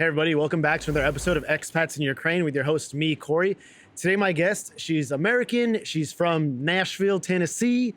Hey everybody, welcome back to another episode of Expats in Ukraine with your host, me, Corey. Today my guest, she's American, she's from Nashville, Tennessee.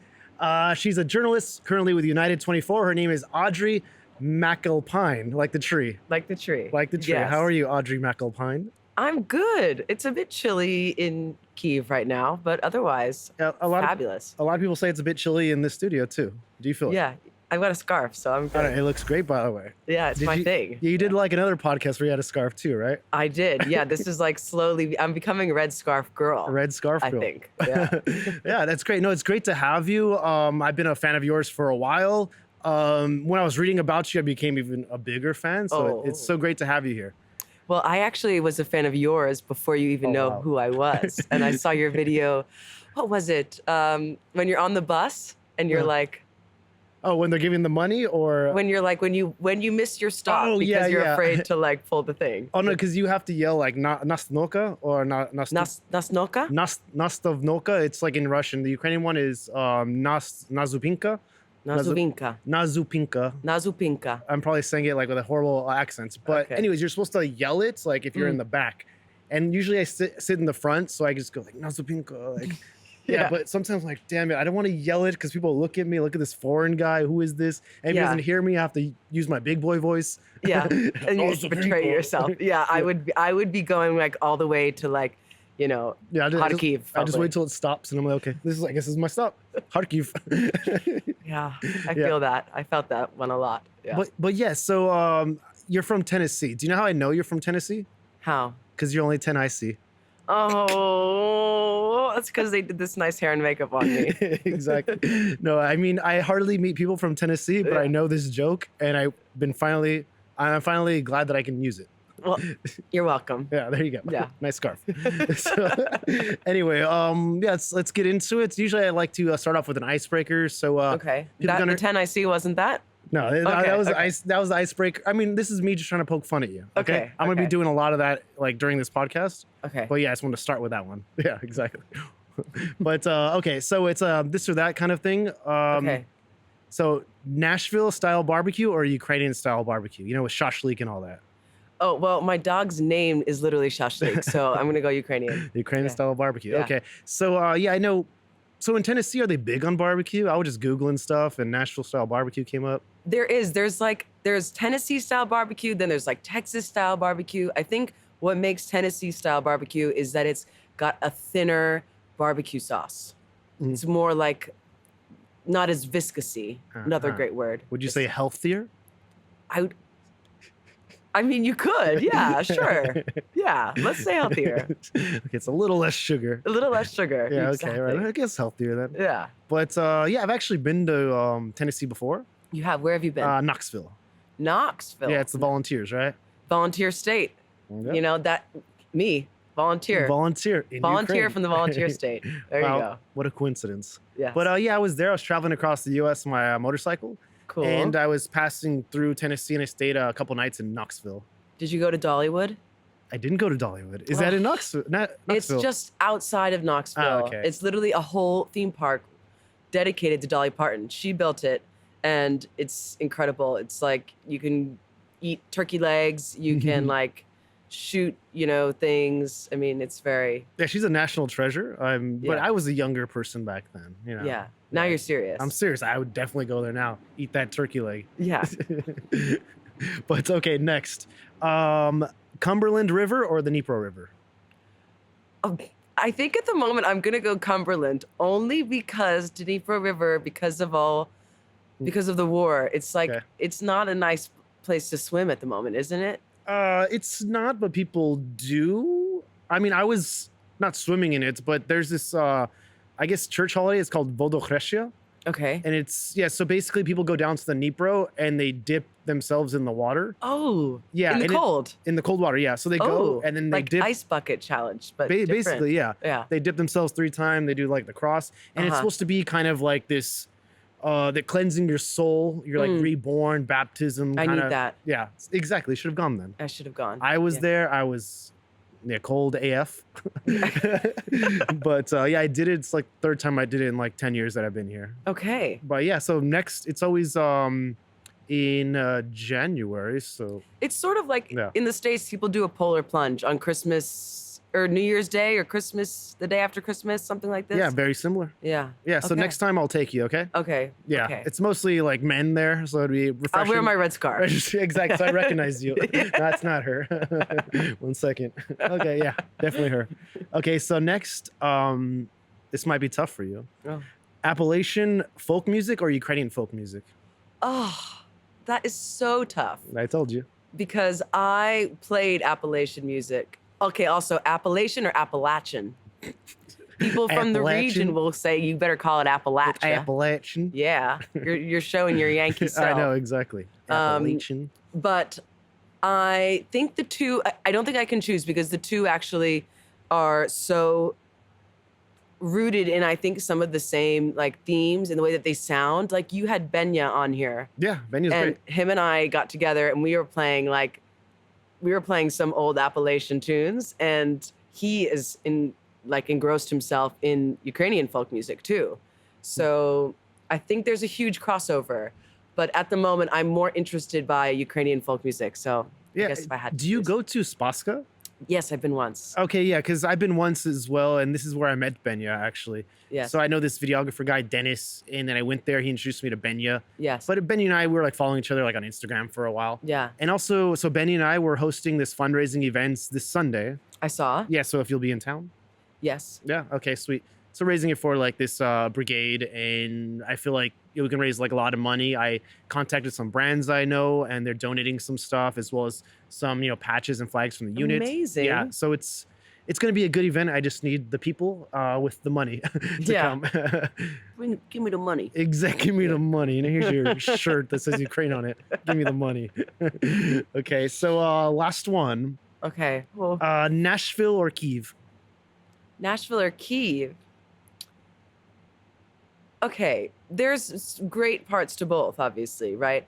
She's a journalist currently with United 24. Her name is Audrey MacAlpine, like the tree. Like the tree. Like the tree. Yes. How are you, Audrey MacAlpine? I'm good. It's a bit chilly in Kyiv right now, but otherwise, fabulous. A lot of people say it's a bit chilly in this studio too. Do you feel it? Yeah, I've got a scarf, so I'm good. All right, it looks great, by the way. Yeah, it's my thing. You did like another podcast where you had a scarf too, right? I did. Yeah, this is like slowly, I'm becoming a red scarf girl. A red scarf girl. I think. Yeah. Yeah, that's great. No, it's great to have you. I've been a fan of yours for a while. When I was reading about you, I became even a bigger fan. So it's so great to have you here. Well, I actually was a fan of yours before you even know who I was. And I saw your video. What was it? When you're on the bus and you're like, oh, when they're giving the money, or when you're like when you miss your stop because you're afraid to like pull the thing. Oh no, because you have to yell like Nasnovka or Nasnovka? Nastovnoka. It's like in Russian. The Ukrainian one is Nazupinka. Nazupinka. I'm probably saying it like with a horrible accent. But anyways, you're supposed to yell it like if you're in the back. And usually I sit in the front, so I just go like Nazupinka, like yeah. But sometimes I'm like, damn it, I don't want to yell it because people look at me, look at this foreign guy, who is this? And if he doesn't hear me, I have to use my big boy voice. Yeah. And you just betray yourself. Yeah, I would be going like all the way to like, you know, Kharkiv. I just wait till it stops and I'm like, okay, I guess this is my stop. Kharkiv. Yeah, I feel that. I felt that one a lot. Yeah. But yeah, so you're from Tennessee. Do you know how I know you're from Tennessee? How? Because you're only 10 IC. Oh, that's because they did this nice hair and makeup on me. Exactly. No, I mean, I hardly meet people from Tennessee, but I know this joke, and I'm finally glad that I can use it. Well, you're welcome. Yeah, there you go. Yeah. Nice scarf. So, anyway, let's get into it. Usually I like to start off with an icebreaker. So okay. The 10 IC wasn't that? No, that was the icebreaker. I mean, this is me just trying to poke fun at you. Okay. I'm gonna be doing a lot of that like during this podcast. Okay. But yeah, I just want to start with that one. Yeah, exactly. But okay, so it's this or that kind of thing. Okay. So Nashville style barbecue or Ukrainian style barbecue? You know, with shashlik and all that. Oh, well, my dog's name is literally Shashlik, so I'm going to go Ukrainian. Ukrainian style barbecue. Yeah. Okay. So, I know. So in Tennessee, are they big on barbecue? I was just Googling stuff and Nashville style barbecue came up. There's Tennessee style barbecue, then there's like Texas style barbecue. I think what makes Tennessee style barbecue is that it's got a thinner barbecue sauce. Mm. It's more like not as viscousy. Another great word. Would you say healthier? I mean, you could. Yeah, sure. Yeah, let's say healthier. Okay, it's a little less sugar. A little less sugar. Yeah, exactly. Okay, right. I guess healthier then. Yeah. But I've actually been to Tennessee before. You have? Where have you been? Knoxville. Knoxville. Yeah, it's the volunteers, right? Volunteer state. Yep. You know, volunteer. Volunteer from the volunteer state. There you go. What a coincidence. Yeah. But I was there. I was traveling across the U.S. on my motorcycle. Cool. And I was passing through Tennessee and I stayed a couple nights in Knoxville. Did you go to Dollywood? I didn't go to Dollywood. Is that in Knoxville? It's just outside of Knoxville. Oh, okay. It's literally a whole theme park dedicated to Dolly Parton. She built it, and it's incredible. It's like you can eat turkey legs. You can like shoot, things. I mean, it's very... Yeah, she's a national treasure. But I was a younger person back then, Yeah. Now you're serious. I'm serious. I would definitely go there now. Eat that turkey leg. Yeah. But okay, next. Cumberland River or the Dnipro River? I think at the moment I'm going to go Cumberland only because Dnipro River, because of the war, it's like, it's not a nice place to swim at the moment, isn't it? It's not, but people do. I mean, I was not swimming in it, but there's this, I guess, church holiday. It's called Vodochrestia. Okay. And it's, so basically people go down to the Dnipro and they dip themselves in the water. Oh. Yeah. In the cold. In the cold water, yeah. So they go and then they like dip. Ice bucket challenge, but basically, yeah. Yeah. They dip themselves 3 times. They do like the cross. And it's supposed to be kind of like this, the cleansing your soul. You're like reborn, baptism. I need that. Yeah, exactly. Should have gone then. I should have gone. I was there. I was cold AF. But I did it. It's like 3rd time I did it in like 10 years that I've been here. Okay. But so next, it's always in January. So It's sort of like Yeah. in the States, people do a polar plunge on Christmas or New Year's Day or Christmas, the day after Christmas, something like this. yeah, very similar. Yeah. Yeah. So Okay. next time I'll take you. Okay. Okay. Yeah. Okay. It's mostly like men there, so it'd be I'll refreshing. wear my red scarf. Exactly. So I recognize you. That's not her. 1 second. Okay. Yeah. Definitely her. Okay. So next, this might be tough for you. Oh. Appalachian folk music or Ukrainian folk music? Oh, that is so tough I told you. because I played Appalachian music. Okay, also Appalachian or Appalachian? People from the region Appalachian? will say you better call it Appalachia. Appalachian. Yeah, you're showing your Yankee self. I know exactly. Appalachian. But I think the two, I don't think I can choose because the two actually are so rooted in, I think, some of the same like themes and the way that they sound. Like you had Benya on here. Yeah, Benya's And great. him and I got together and we were playing some old Appalachian tunes, and he is engrossed himself in Ukrainian folk music too. So I think there's a huge crossover, but at the moment I'm more interested by Ukrainian folk music. So Yeah. I guess if I had to Do you choose. go to Spaska? Yes, I've been once. Okay, yeah, because I've been once as well, and this is where I met Benya actually. Yes. So I know this videographer guy, Dennis, and then I went there. He introduced me to Benya. Yes. But Benya and I were like following each other like on Instagram for a while. Yeah, And also, so Benya and I were hosting this fundraising events this Sunday. I saw. Yeah, so if you'll be in town. Yes. Yeah, okay, sweet. So raising it for like this brigade, and I feel like we can raise like a lot of money. I contacted some brands I know, and they're donating some stuff as well as some patches and flags from the unit. Amazing. Yeah, so it's going to be a good event. I just need the people with the money to Yeah. come. Give me the money. Exactly, give me the money. And here's your shirt that says Ukraine on it. Give me the money. Okay, so last one. Okay. Well, Nashville or Kyiv? Nashville or Kyiv? Okay, there's great parts to both, obviously, right?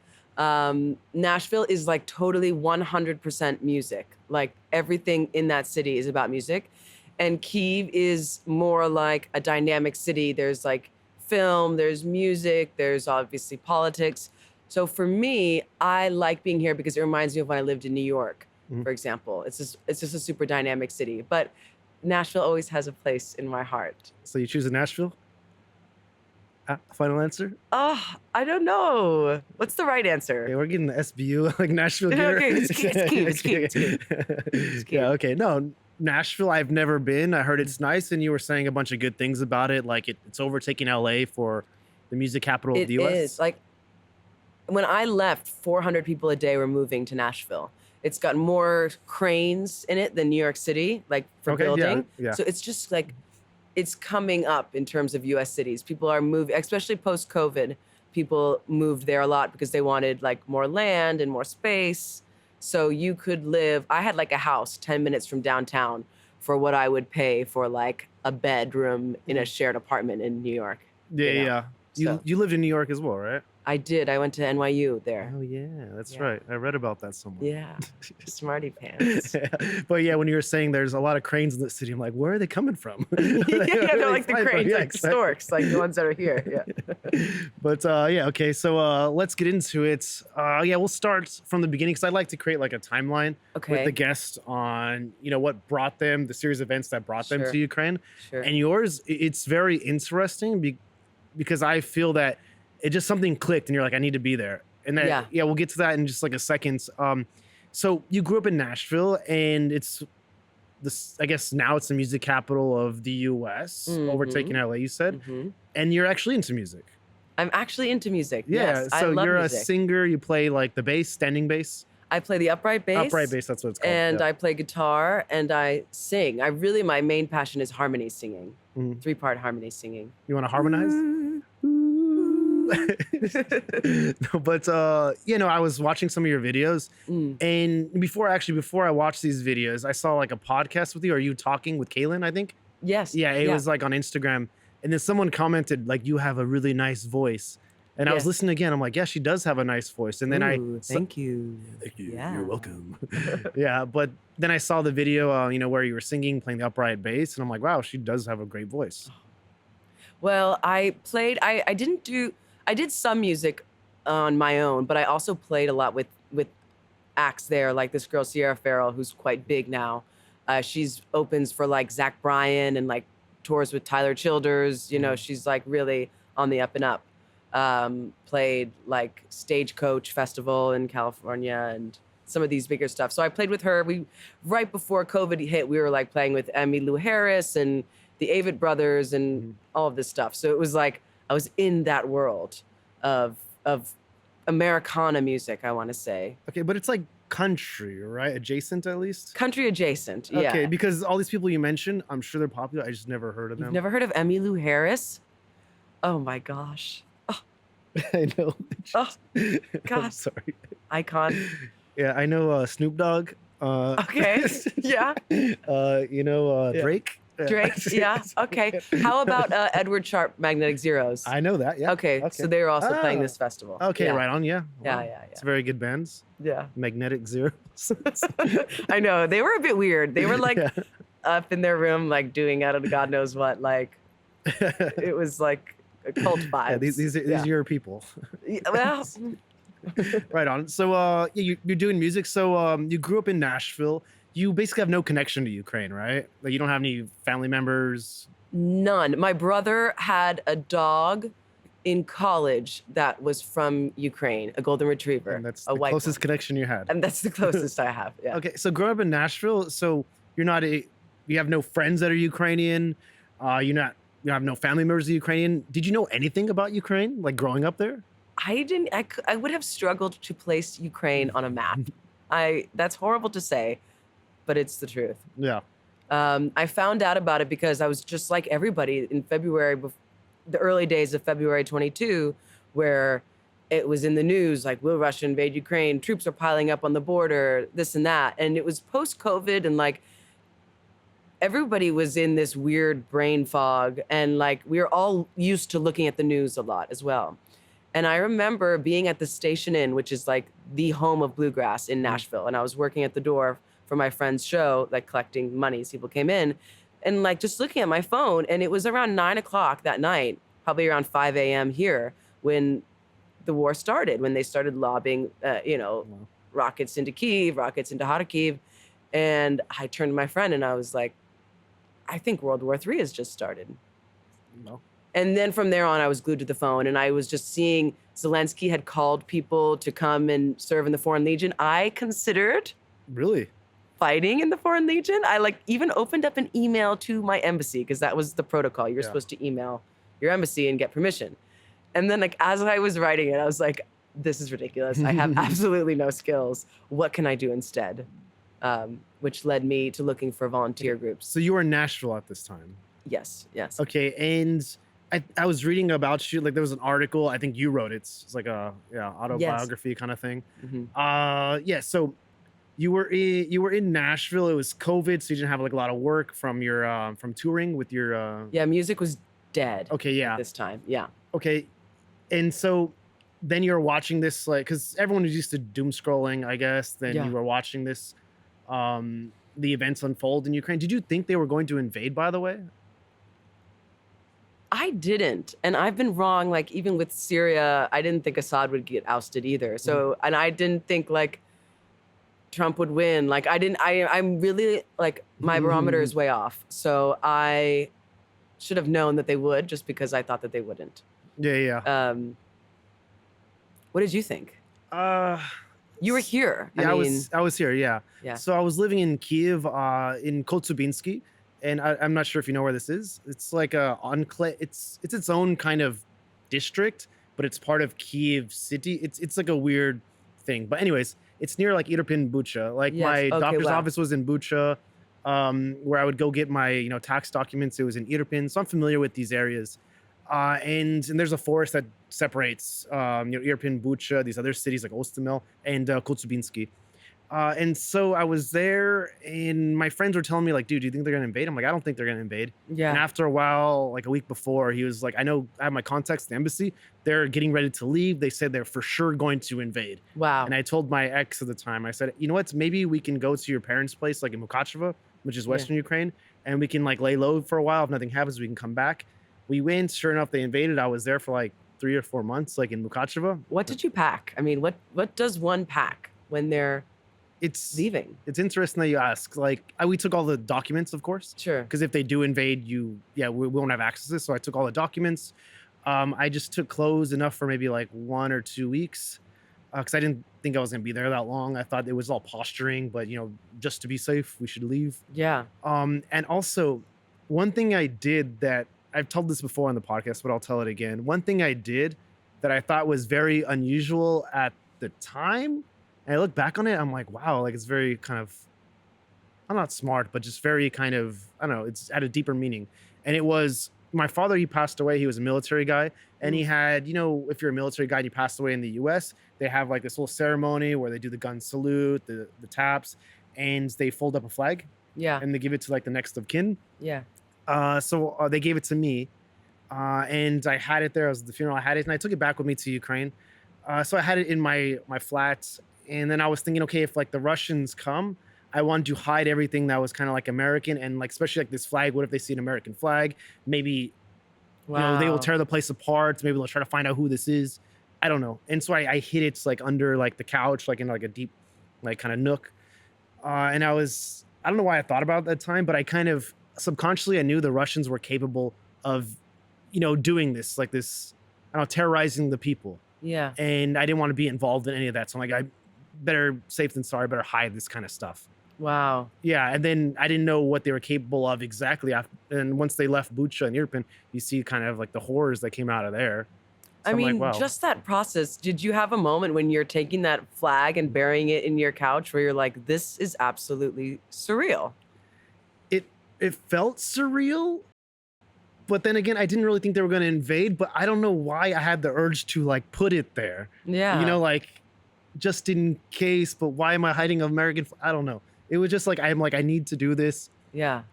Nashville is like totally 100% music. Like everything in that city is about music. And Kyiv is more like a dynamic city. There's like film, there's music, there's obviously politics. So for me, I like being here because it reminds me of when I lived in New York, for example. It's just a super dynamic city. But Nashville always has a place in my heart. So you choose a Nashville? Final answer? Oh, I don't know. What's the right answer? Okay, we're getting the SBU, like Nashville gear. Okay, it's Kyiv. Yeah, okay. No, Nashville, I've never been. I heard it's nice, and you were saying a bunch of good things about it. Like it's overtaking LA for the music capital of the US. It is. Like when I left, 400 people a day were moving to Nashville. It's got more cranes in it than New York City, like for Okay, yeah, building. yeah. So it's just like, it's coming up in terms of US cities. People are moving, especially post-COVID, people moved there a lot because they wanted like more land and more space. So you could live, I had like a house 10 minutes from downtown for what I would pay for like a bedroom in a shared apartment in New York. Yeah, you know, yeah. so. You lived in New York as well, right? I did. I went to NYU there. Oh yeah, that's Yeah. right. I read about that somewhere. Yeah, smarty pants. But yeah, when you were saying there's a lot of cranes in the city, I'm like, where are they coming from? Yeah, they're like the fly from? cranes, Yeah, like exactly. storks, like the ones that are here. Yeah. But yeah, okay. So let's get into it. Yeah, we'll start from the beginning because I'd like to create like a timeline with Okay. the guests on what brought them, the series of events that brought them Sure. to Ukraine. Sure. And yours, it's very interesting because I feel that it just something clicked, and you're like, I need to be there. And that, Yeah. we'll get to that in just like a second. So you grew up in Nashville, and it's this. I guess now it's the music capital of the U.S., overtaking LA. You said, Mhm. and you're actually into music. I'm actually into music. Yeah. Yes, I So love you're music. a singer. You play like the bass, standing bass, I play the upright bass. upright bass. That's what it's called. And yeah. I play guitar and I sing. My main passion is harmony singing, Mhm. 3-part harmony singing. You want to harmonize? No, but I was watching some of your videos, Mm. and before I watched these videos, I saw like a podcast with you. Are you talking with Kaylin? I think. Yes. Yeah, it was like on Instagram, and then someone commented like, "You have a really nice voice," and I was Yes. listening again. I'm like, "Yeah, she does have a nice voice." And then Ooh, thank you. Thank you. Yeah. You're welcome. Yeah, but then I saw the video, where you were singing, playing the upright bass, and I'm like, wow, she does have a great voice. Well, I did some music on my own, but I also played a lot with acts there, like this girl Sierra Farrell, who's quite big now. She's opens for like Zach Bryan and like tours with Tyler Childers. You know, she's like really on the up and up. Played like Stagecoach Festival in California and some of these bigger stuff. So I played with her. We right before COVID hit, we were like playing with Emmylou Harris and the Avett Brothers and all of this stuff. So it was like I was in that world of Americana music, I want to say. Okay, but it's like country, right? Adjacent, at least. Country adjacent, yeah. Okay, because all these people you mentioned, I'm sure they're popular. I just never heard of them. You've never heard of Emmylou Harris? Oh my gosh. Oh. I know. Oh, God. I'm sorry. Icon. Yeah, I know Snoop Dogg. Okay. Yeah. Drake. Drake. Yeah. Okay. How about Edward Sharp, Magnetic Zeros? I know that. Yeah. Okay. So they were also playing this festival. Okay. Yeah. Right on. Yeah. Yeah. Wow. Yeah. It's very good bands. Yeah. Magnetic Zeros. I know they were a bit weird. They were like up in their room, like doing out of God knows what. Like it was like a cult vibes. Yeah, these are your people. Well. Right on. So you're doing music. So you grew up in Nashville. You basically have no connection to Ukraine, right? Like you don't have any family members. None. My brother had a dog in college that was from Ukraine, a golden retriever, And that's a the white closest one. connection you had. And that's the closest I have. Yeah. Okay, so growing up in Nashville, so you have no friends that are Ukrainian. You have no family members of Ukrainian. Did you know anything about Ukraine, like growing up there? I would have struggled to place Ukraine on a map. That's horrible to say, but it's the truth. Yeah. I found out about it because I was just like everybody in February, the early days of February 22, where it was in the news, like, will Russia invade Ukraine? Troops are piling up on the border, this and that. And it was post-COVID and like, everybody was in this weird brain fog. And like, we were all used to looking at the news a lot as well. And I remember being at the Station Inn, which is like the home of bluegrass in Nashville. And I was working at the door for my friend's show, like collecting money as people came in. And like just looking at my phone, and it was around 9 o'clock that night, probably around 5 a.m. here, when the war started, when they started lobbing, rockets into Kyiv, rockets into Kharkiv. And I turned to my friend and I was like, I think World War III has just started. No. And then from there on, I was glued to the phone, and I was just seeing Zelensky had called people to come and serve in the Foreign Legion. I considered Really? fighting in the Foreign Legion. I like even opened up an email to my embassy because that was the protocol. You're supposed to email your embassy and get permission. And then like as I was writing it, I was like, this is ridiculous. I have absolutely no skills. What can I do instead? Which led me to looking for volunteer groups. So you were in Nashville at this time. Yes. Okay, and I was reading about you. Like there was an article. I think you wrote it. It's like a autobiography kind of thing. Mm-hmm. So you were in Nashville. It was COVID, so you didn't have like a lot of work from your from touring with your. Yeah, music was dead. Okay, yeah. At this time, yeah. Okay, and so then you're watching this like because everyone is used to doom scrolling, I guess. Then you were watching this, the events unfold in Ukraine. Did you think they were going to invade? By the way. I didn't. And I've been wrong. Like, even with Syria, I didn't think Assad would get ousted either. So, and I didn't think like Trump would win. Like, I'm really like, my barometer is way off. So I should have known that they would just because I thought that they wouldn't. Yeah. What did you think? You were here. Yeah, I was here. Yeah. So I was living in Kyiv, in Kotyubinsky. And I'm not sure if you know where this is. It's like a enclave. It's its own kind of district, but it's part of Kyiv city. It's like a weird thing. But anyways, it's near like Irpin, Bucha. Like my doctor's office was in Bucha, where I would go get my tax documents. It was in Irpin, so I'm familiar with these areas. And there's a forest that separates Irpin, Bucha, these other cities like Ostomel and Kotyubinsky. And so I was there, and my friends were telling me, like, dude, do you think they're going to invade? I'm like, I don't think they're going to invade. Yeah. And after a while, like a week before, he was like, I have my contacts at the embassy. They're getting ready to leave. They said they're for sure going to invade. Wow. And I told my ex at the time, I said, you know what? Maybe we can go to your parents' place, like in Mukachevo, which is Western Ukraine, and we can like lay low for a while. If nothing happens, we can come back. We went. Sure enough, they invaded. I was there for like 3 or 4 months, like in Mukachevo. What did you pack? I mean, what does one pack when they're leaving? It's interesting that you ask. Like we took all the documents, of course, Sure. because if they do invade we won't have access to this. So I took all the documents. I just took clothes enough for maybe like 1 or 2 weeks, because I didn't think I was gonna be there that long. I thought it was all posturing, but just to be safe, we should leave. Yeah. And also, one thing I did that I've told this before on the podcast, but I'll tell it again. One thing I did that I thought was very unusual at the time, and I look back on it, I'm like, wow, like it's very kind of, I'm not smart, but just very kind of, I don't know, it's had a deeper meaning. And it was my father, he passed away. He was a military guy. And he had, if you're a military guy and you passed away in the US, they have like this whole ceremony where they do the gun salute, the taps, and they fold up a flag. Yeah. And they give it to like the next of kin. Yeah. So they gave it to me, and I had it there. I was at the funeral. I had it, and I took it back with me to Ukraine. So I had it in my flat, and then I was thinking, okay, if like the Russians come, I wanted to hide everything that was kind of like American, and like especially like this flag. What if they see an American flag? Maybe, they will tear the place apart. Maybe they'll try to find out who this is. I don't know. And so I hid it like under like the couch, like in like a deep, like kind of nook. And I don't know why I thought about it at that time, but I kind of subconsciously I knew the Russians were capable of, doing this, like this, I don't know, terrorizing the people. Yeah. And I didn't want to be involved in any of that. So I'm like, I better safe than sorry, better hide this kind of stuff. Wow. Yeah. And then I didn't know what they were capable of exactly. And once they left Bucha and Irpin, you see kind of like the horrors that came out of there. So I mean, like, wow. just that process. Did you have a moment when you're taking that flag and burying it in your couch where you're like, this is absolutely surreal? It felt surreal, but then again, I didn't really think they were going to invade, but I don't know why I had the urge to like put it there. Yeah. Like just in case, but why am I hiding American? I don't know. It was just like, I need to do this. Yeah.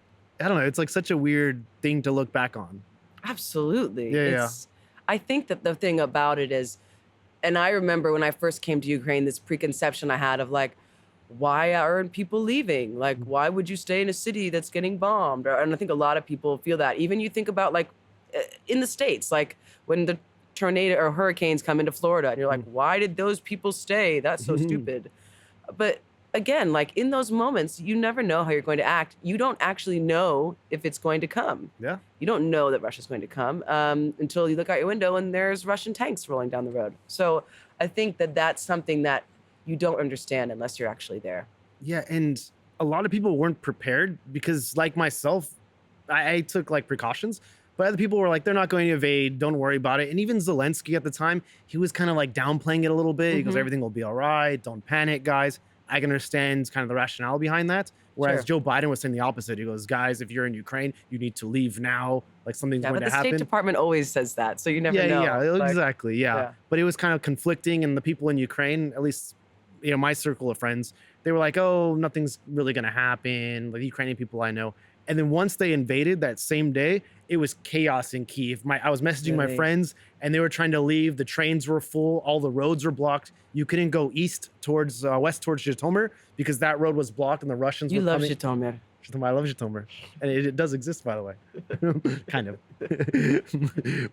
I don't know. It's like such a weird thing to look back on. Absolutely. Yeah. I think that the thing about it is, and I remember when I first came to Ukraine, this preconception I had of like, why aren't people leaving? Like, why would you stay in a city that's getting bombed? And I think a lot of people feel that. Even you think about like in the States, like when the tornado or hurricanes come into Florida and you're like, why did those people stay? That's so stupid. But again, like in those moments, you never know how you're going to act. You don't actually know if it's going to come. Yeah. You don't know that Russia's going to come until you look out your window and there's Russian tanks rolling down the road. So I think that that's something that you don't understand unless you're actually there. Yeah, and a lot of people weren't prepared because, like myself, I took like precautions, but other people were like, they're not going to invade, don't worry about it. And even Zelensky at the time, he was kind of like downplaying it a little bit. He goes, everything will be all right, don't panic, guys. I can understand kind of the rationale behind that. Whereas Joe Biden was saying the opposite. He goes, guys, if you're in Ukraine, you need to leave now. Like something's going to happen. But the State Department always says that, so you never know. Yeah, like, exactly. Yeah. But it was kind of conflicting, and the people in Ukraine, at least, my circle of friends, they were like, oh, nothing's really going to happen. Like the Ukrainian people I know. And then once they invaded that same day, it was chaos in Kyiv. I was messaging my friends and they were trying to leave. The trains were full. All the roads were blocked. You couldn't go west towards Zhytomyr because that road was blocked and the Russians were coming. You love Zhytomyr. I love Zhytomyr. And it does exist, by the way. Kind of.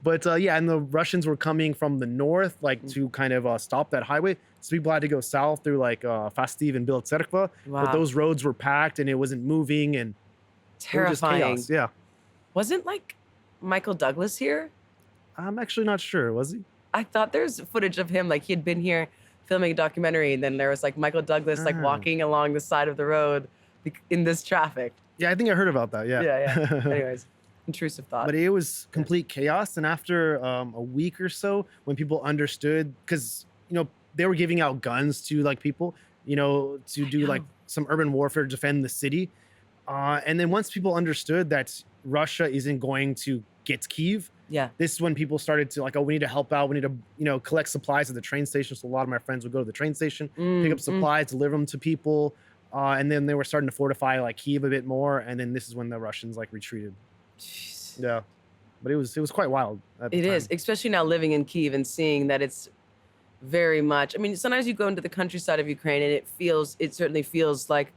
But and the Russians were coming from the north, like to kind of stop that highway. So people had to go south through like Fastiv and Bila Tserkva. Wow. But those roads were packed and it wasn't moving and terrifying. It was just chaos. Yeah. Wasn't like Michael Douglas here? I'm actually not sure. Was he? I thought there's footage of him, like he had been here filming a documentary, and then there was like Michael Douglas like walking along the side of the road in this traffic. Yeah, I think I heard about that. Yeah. Yeah. Anyways, intrusive thought. But it was complete chaos. And after a week or so, when people understood, because they were giving out guns to like people, to do like some urban warfare to defend the city. And then once people understood that Russia isn't going to get Kyiv, this is when people started to like, oh, we need to help out. We need to, collect supplies at the train station. So a lot of my friends would go to the train station, pick up supplies, deliver them to people. And then they were starting to fortify like Kyiv a bit more. And then this is when the Russians like retreated. Jeez. Yeah. But it was quite wild. It is, especially now living in Kyiv and seeing that it's very much, I mean, sometimes you go into the countryside of Ukraine and it certainly feels like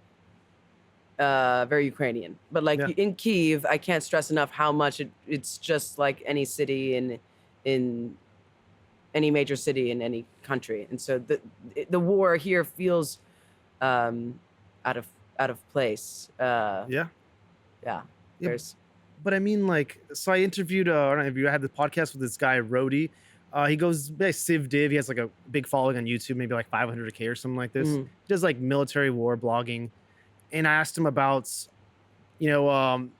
very Ukrainian. But like in Kyiv, I can't stress enough how much it's just like any city in any major city in any country. And so the war here feels out of place. Yeah. Yeah. There's But I mean, like, so I interviewed, I don't know if you had the podcast with this guy, Rody. He goes by Civ Div. He has like a big following on YouTube, maybe like 500K or something like this. He does like military war blogging. And I asked him about, you know,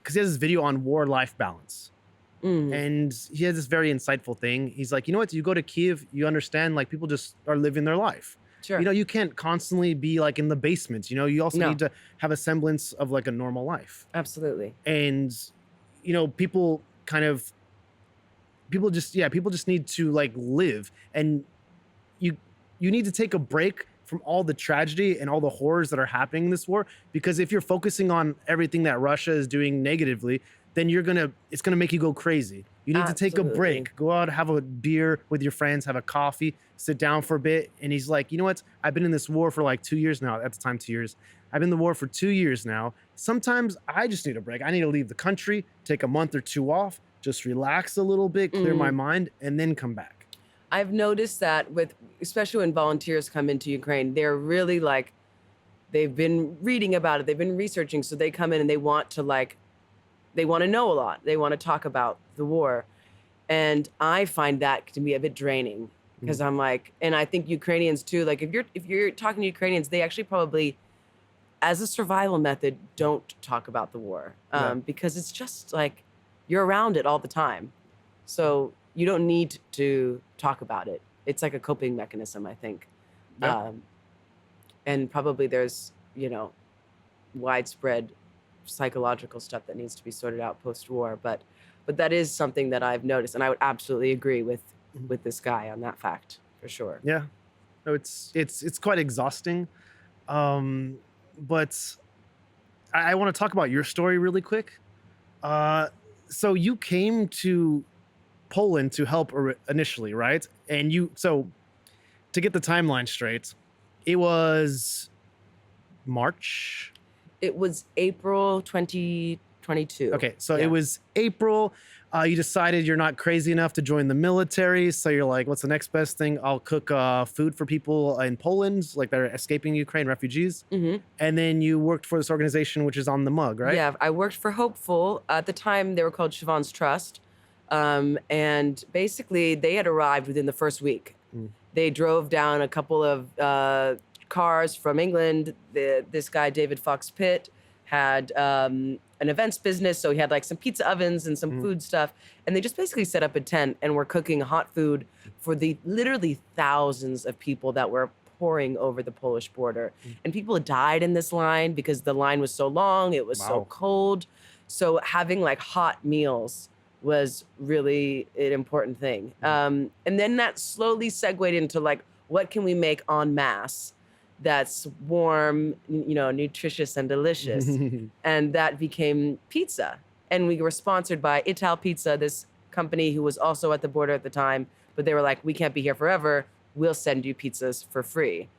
because he has this video on war-life balance. And he has this very insightful thing. He's like, you know what? You go to Kyiv, you understand, like, people just are living their life. Sure. You know, you can't constantly be like in the basement. You know, you also need to have a semblance of like a normal life. Absolutely. And, you know, people just need to like live. And you need to take a break from all the tragedy and all the horrors that are happening in this war. Because if you're focusing on everything that Russia is doing negatively, then it's gonna make you go crazy. You need to take a break, go out, have a beer with your friends, have a coffee, sit down for a bit. And he's like, you know what? I've been in this war for like 2 years now. At the time, 2 years. I've been in the war for 2 years now. Sometimes I just need a break. I need to leave the country, take a month or two off, just relax a little bit, clear my mind, and then come back. I've noticed that especially when volunteers come into Ukraine, they're really like, they've been reading about it, they've been researching, so they come in and they want to know a lot. They want to talk about the war. And I find that to be a bit draining because I'm like, and I think Ukrainians too, like if you're talking to Ukrainians, they actually probably, as a survival method, don't talk about the war because it's just like, you're around it all the time. So you don't need to talk about it. It's like a coping mechanism, I think. Yeah. And probably there's, you know, widespread psychological stuff that needs to be sorted out post-war. But that is something that I've noticed. And I would absolutely agree with this guy on that fact, for sure. Yeah. No, it's quite exhausting. But I want to talk about your story really quick. So you came to Poland to help initially, right? And so to get the timeline straight, it was March. It was April 2022. Okay, so it was April. You decided you're not crazy enough to join the military, so you're like, what's the next best thing? I'll cook food for people in Poland, like they're escaping Ukraine, refugees. And then you worked for this organization, which is on the mug, right? Yeah, I worked for Hopeful. At the time, they were called Siobhan's Trust. And basically, they had arrived within the first week. They drove down a couple of cars from England. This guy, David Fox Pitt, had an events business, so he had like some pizza ovens and some food stuff, and they just basically set up a tent and were cooking hot food for the literally thousands of people that were pouring over the Polish border. And people died in this line because the line was so long, it was so cold. So having like hot meals was really an important thing. And then that slowly segued into like, what can we make en masse that's warm, you know, nutritious and delicious? And that became pizza. And we were sponsored by Ital Pizza, this company who was also at the border at the time, but they were like, we can't be here forever. We'll send you pizzas for free.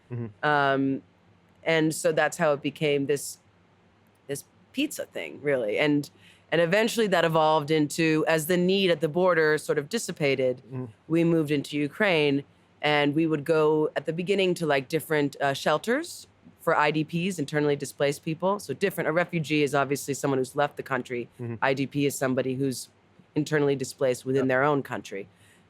And so that's how it became this pizza thing, really. And eventually that evolved into, as the need at the border sort of dissipated, we moved into Ukraine. And we would go at the beginning to like different shelters for IDPs, internally displaced people. So a refugee is obviously someone who's left the country. IDP is somebody who's internally displaced within their own country.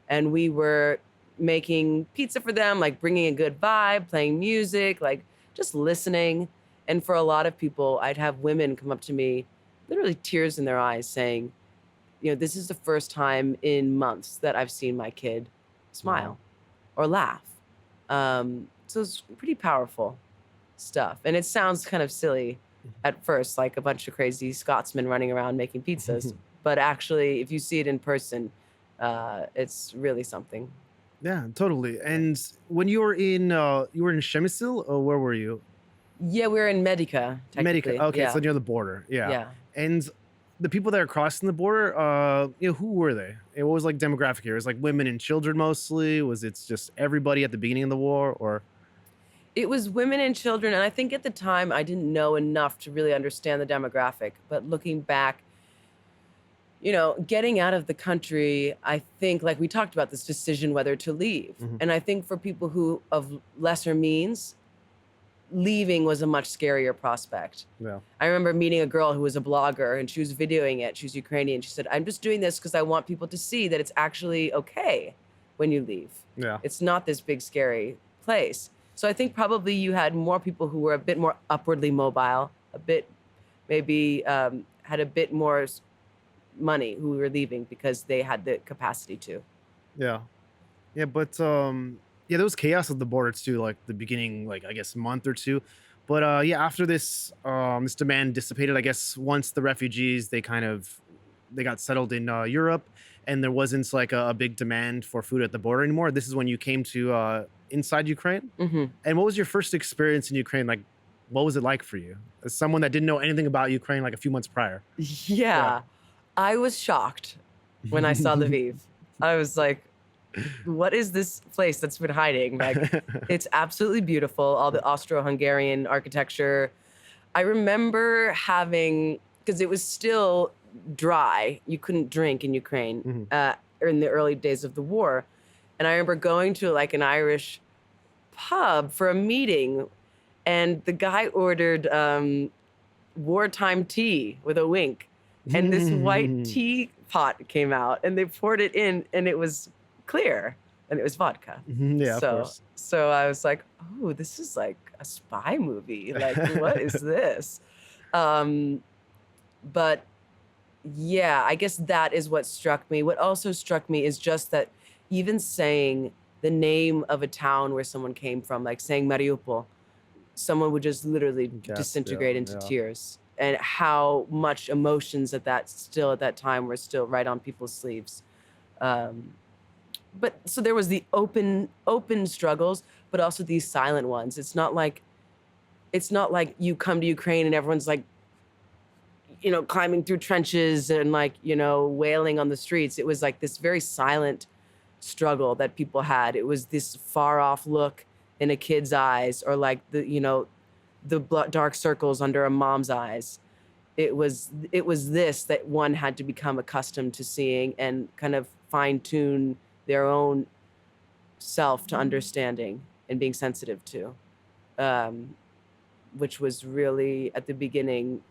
And we were making pizza for them, like bringing a good vibe, playing music, like just listening. And for a lot of people, I'd have women come up to me, literally tears in their eyes, saying, you know, this is the first time in months that I've seen my kid smile or laugh. So it's pretty powerful stuff. And it sounds kind of silly at first, like a bunch of crazy Scotsmen running around making pizzas. But actually, if you see it in person, it's really something. Yeah, totally. And when you were in Przemysl, or where were you? Yeah, we're in Medica, technically. Medica, okay, yeah. so near the border. Yeah. And the people that are crossing the border, you know, who were they? What was like demographic here? It was like women and children mostly? Was it just everybody at the beginning of the war, or? It was women and children, and I think at the time I didn't know enough to really understand the demographic. But looking back, getting out of the country, I think, like we talked about, this decision whether to leave. And I think for people who of lesser means, leaving was a much scarier prospect. Yeah. I remember meeting a girl who was a blogger, and she was videoing it. She was Ukrainian. She said, I'm just doing this because I want people to see that it's actually okay when you leave. Yeah. It's not this big, scary place. So I think probably you had more people who were a bit more upwardly mobile, a bit maybe had a bit more money who were leaving because they had the capacity to. Yeah. Yeah, but yeah, there was chaos at the border too, like the beginning, like I guess month or two. But yeah, after this this demand dissipated, I guess once the refugees they got settled in Europe, and there wasn't like a big demand for food at the border anymore. This is when you came to inside Ukraine. And what was your first experience in Ukraine? Like, what was it like for you as someone that didn't know anything about Ukraine like a few months prior? Yeah. I was shocked when I saw Lviv. I was like, what is this place that's been hiding? Like, it's absolutely beautiful. All the Austro-Hungarian architecture. I remember because it was still dry. You couldn't drink in Ukraine in the early days of the war. And I remember going to like an Irish pub for a meeting, and the guy ordered wartime tea with a wink. And this white teapot came out, and they poured it in, and it was clear, and it was vodka. Yeah, of course. So I was like, oh, this is like a spy movie. Like, what is this? But yeah, I guess that is what struck me. What also struck me is just that even saying the name of a town where someone came from, like saying Mariupol, someone would just literally disintegrate into tears. And how much emotions at that time were still right on people's sleeves. But so there was the open struggles, but also these silent ones. It's not like you come to Ukraine and everyone's like, climbing through trenches and like, wailing on the streets. It was like this very silent struggle that people had. It was this far off look in a kid's eyes, or like the dark circles under a mom's eyes. It was this that one had to become accustomed to seeing and kind of fine tune their own self to understanding and being sensitive to, which was really at the beginning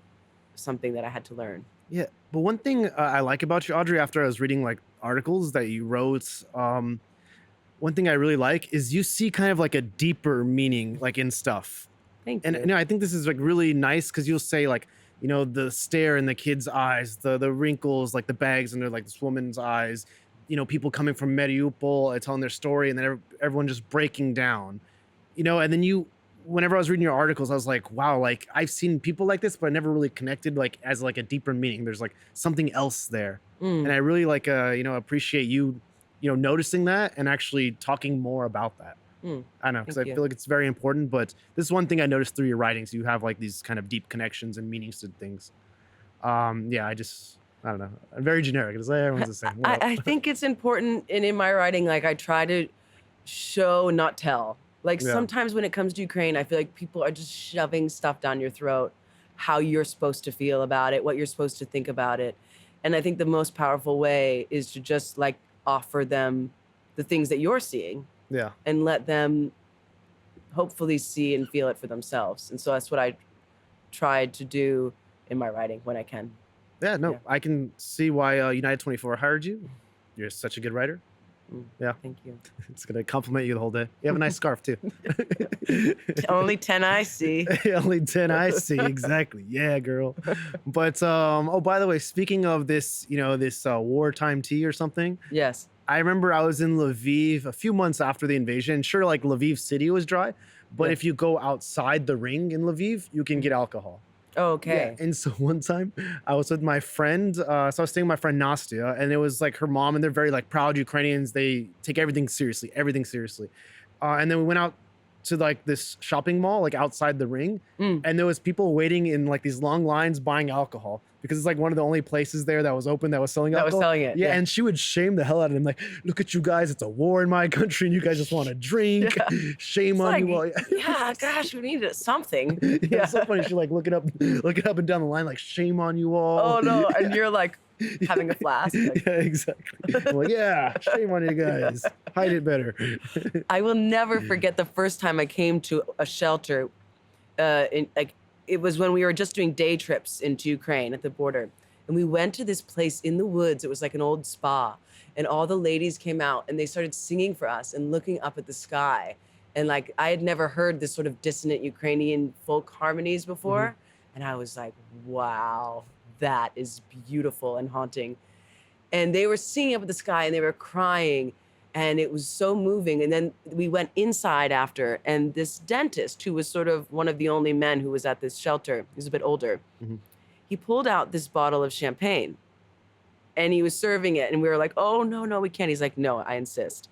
something that I had to learn. Yeah, but one thing I like about you, Audrey, after I was reading like articles that you wrote, one thing I really like is you see kind of like a deeper meaning like in stuff. Thank you. And I think this is like really nice because you'll say like, the stare in the kid's eyes, the wrinkles, like the bags under like this woman's eyes, people coming from Mariupol telling their story, and then everyone just breaking down, and then whenever I was reading your articles, I was like, wow, like I've seen people like this, but I never really connected like as like a deeper meaning. There's like something else there. And I really like, appreciate you, noticing that and actually talking more about that. I know, because I feel like it's very important, but this is one thing I noticed through your writings. You have like these kind of deep connections and meanings to things. Yeah, I don't know. I'm very generic. Everyone's the same. I think it's important, and in my writing, like I try to show, not tell. Like sometimes when it comes to Ukraine, I feel like people are just shoving stuff down your throat, how you're supposed to feel about it, what you're supposed to think about it. And I think the most powerful way is to just like offer them the things that you're seeing. Yeah. And let them hopefully see and feel it for themselves. And so that's what I tried to do in my writing when I can. Yeah, no, I can see why United 24 hired you. You're such a good writer. Yeah. Thank you. It's going to compliment you the whole day. You have a nice scarf too. Only 10 I see. Only 10 I see. Exactly. Yeah, girl. But, oh, by the way, speaking of this, this wartime tea or something. Yes. I remember I was in Lviv a few months after the invasion. Sure, like Lviv city was dry, but if you go outside the ring in Lviv, you can get alcohol. Oh, okay. Yeah. And so one time I was with my friend, so I was staying with my friend Nastya, and it was like her mom, and they're very like proud Ukrainians. They take everything seriously. And then we went out to like this shopping mall, like outside the ring. And there was people waiting in like these long lines buying alcohol because it's like one of the only places there that was open that was selling alcohol. That was selling it. Yeah, and she would shame the hell out of them. Like, look at you guys, it's a war in my country and you guys just want to drink. Shame on you all. Yeah, gosh, we needed something. Yeah, it's so funny. She like look it up and down the line, like shame on you all. Oh no, and you're like, having a flask. Like. Yeah, exactly. I'm like, yeah, shame on you guys. Hide it better. I will never forget the first time I came to a shelter. It was when we were just doing day trips into Ukraine at the border, and we went to this place in the woods. It was like an old spa, and all the ladies came out and they started singing for us and looking up at the sky. And like I had never heard this sort of dissonant Ukrainian folk harmonies before, and I was like, wow, that is beautiful and haunting. And they were singing up at the sky and they were crying. And it was so moving. And then we went inside after, and this dentist, who was sort of one of the only men who was at this shelter, he was a bit older, he pulled out this bottle of champagne and he was serving it. And we were like, oh, no, we can't. He's like, no, I insist.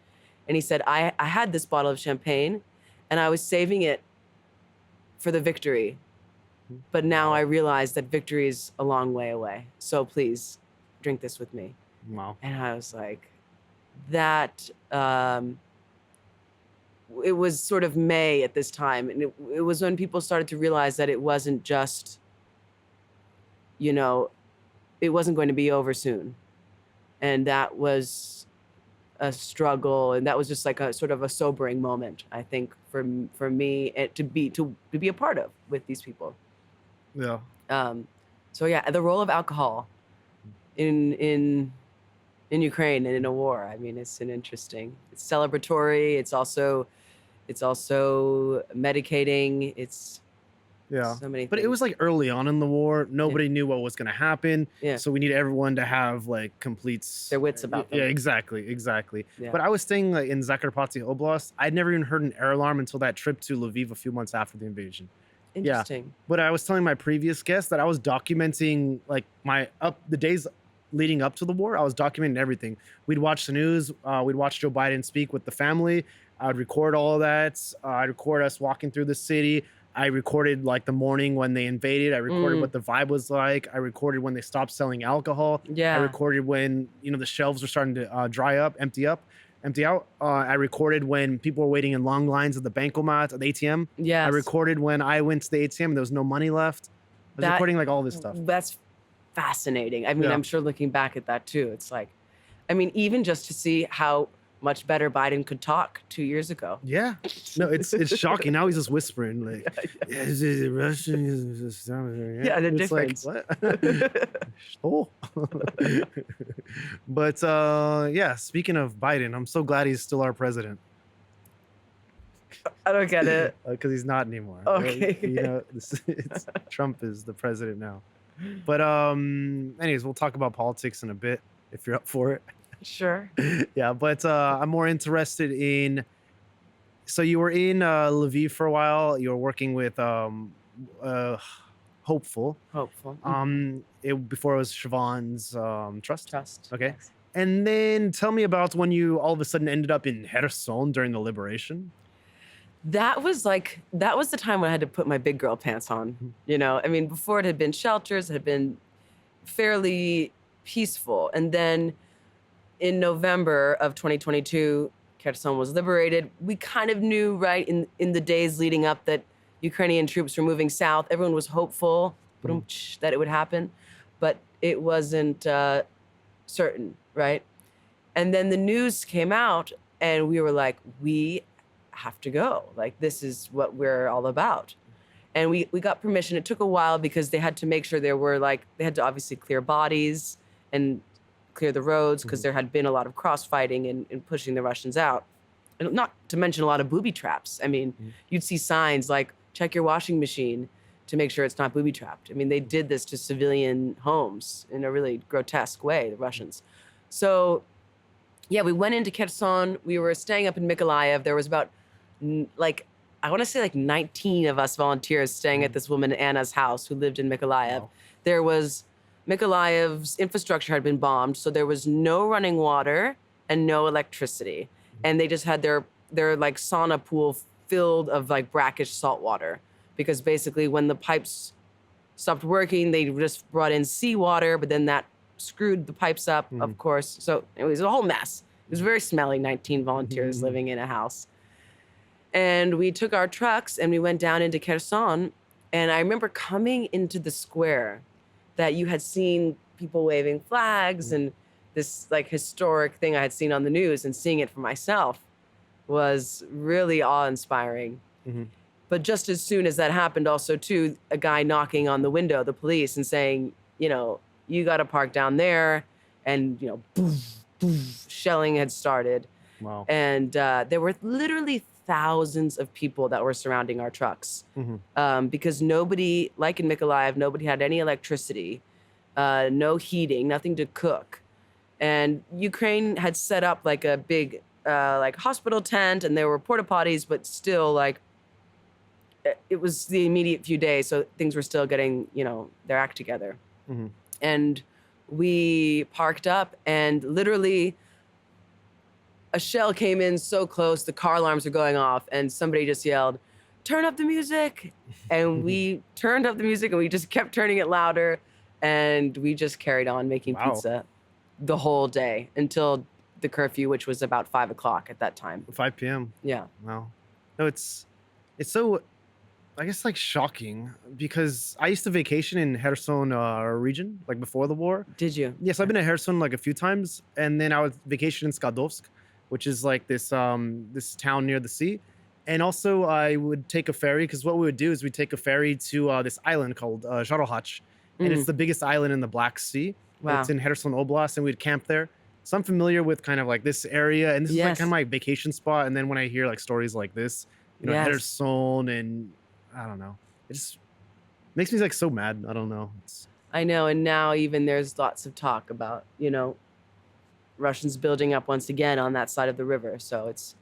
And he said, I had this bottle of champagne and I was saving it for the victory. But now I realize that victory is a long way away. So please drink this with me. Wow. And I was like, that it was sort of May at this time, and it was when people started to realize that it wasn't just, it wasn't going to be over soon, and that was a struggle, and that was just like a sort of a sobering moment, I think, for me to be a part of with these people. Yeah. So yeah, the role of alcohol in Ukraine and in a war. I mean, it's celebratory. It's also medicating. It's so many But things. it was like early on in the war. Nobody knew what was going to happen. Yeah. So we need everyone to have like complete their wits about them. Yeah, exactly. Yeah. But I was staying like in Zakarpattia Oblast. I'd never even heard an air alarm until that trip to Lviv a few months after the invasion. Interesting. Yeah. But I was telling my previous guest that I was documenting like the days leading up to the war. I was documenting everything. We'd watch the news. We'd watch Joe Biden speak with the family. I would record all of that. I'd record us walking through the city. I recorded like the morning when they invaded. I recorded what the vibe was like. I recorded when they stopped selling alcohol. Yeah. I recorded when, the shelves were starting to dry up, empty out. I recorded when people were waiting in long lines at the bankomat, at the ATM. Yes. I recorded when I went to the ATM and there was no money left. I was recording like all this stuff. That's fascinating. I mean, Yeah. I'm sure looking back at that too, it's like, I mean, even just to see how much better Biden could talk 2 years ago. Yeah. No, it's shocking. Now he's just whispering like, yeah, is it Russian? Yeah, the It's difference. Like, what? Oh. But yeah, speaking of Biden, I'm so glad he's still our president. I don't get it. Because he's not anymore. Okay. Trump is the president now. But anyways, we'll talk about politics in a bit if you're up for it. Sure. Yeah, but I'm more interested in. So you were in Lviv for a while. You were working with Hopeful. Before it was Siobhan's Trust. Okay. Yes. And then tell me about when you all of a sudden ended up in Kherson during the liberation. That was the time when I had to put my big girl pants on. I mean, before it had been shelters, it had been fairly peaceful. And then in November of 2022, Kherson was liberated. We kind of knew, right, in the days leading up that Ukrainian troops were moving south. Everyone was hopeful that it would happen, but it wasn't certain, right? And then the news came out and we were like, we have to go. Like, this is what we're all about. And we got permission. It took a while because they had to make sure they had to obviously clear bodies and clear the roads because there had been a lot of crossfighting and pushing the Russians out. And not to mention a lot of booby traps. I mean, you'd see signs like, check your washing machine to make sure it's not booby trapped. I mean, they did this to civilian homes in a really grotesque way, the Russians. So yeah, we went into Kherson. We were staying up in Mykolaiv. There was about I want to say 19 of us volunteers staying at this woman Anna's house who lived in Mykolaiv. Wow. There was Mykolaiv's infrastructure had been bombed, so there was no running water and no electricity. And they just had their sauna pool filled of brackish salt water, because basically when the pipes stopped working, they just brought in seawater, but then that screwed the pipes up, of course. So it was a whole mess. It was very smelly, 19 volunteers living in a house. And we took our trucks and we went down into Kherson. And I remember coming into the square that you had seen people waving flags and this like historic thing I had seen on the news, and seeing it for myself was really awe-inspiring. Mm-hmm. But just as soon as that happened, also too, a guy knocking on the window, the police, and saying, you know, you got to park down there, and you know, boom, boom, shelling had started. Wow. And there were literally thousands of people that were surrounding our trucks, because nobody, like in Mykolaiv, nobody had any electricity, no heating, nothing to cook. And Ukraine had set up like a big like hospital tent, and there were porta potties, but still like it was the immediate few days, so things were still getting, you know, their act together. And we parked up, and literally a shell came in so close, the car alarms were going off, and somebody just yelled, "Turn up the music." And we turned up the music, and we just kept turning it louder, and we just carried on making pizza the whole day until the curfew, which was about 5 o'clock at that time. 5 p.m. Yeah. Wow. No, it's so, I guess, like shocking, because I used to vacation in Kherson region, like before the war. Did you? Yes, I've been to Kherson like a few times, and then I was vacation in Skadovsk, which is like this this town near the sea. And also I would take a ferry, because what we would do is we'd take a ferry to this island called Zharohach, and it's the biggest island in the Black Sea. Wow. It's in Kherson Oblast, and we'd camp there. So I'm familiar with kind of like this area, and this is like kind of my vacation spot. And then when I hear like stories like this, you know, Kherson, and I don't know, it just makes me like so mad. I don't know. I know, and now even there's lots of talk about, you know, Russians building up once again on that side of the river. So it's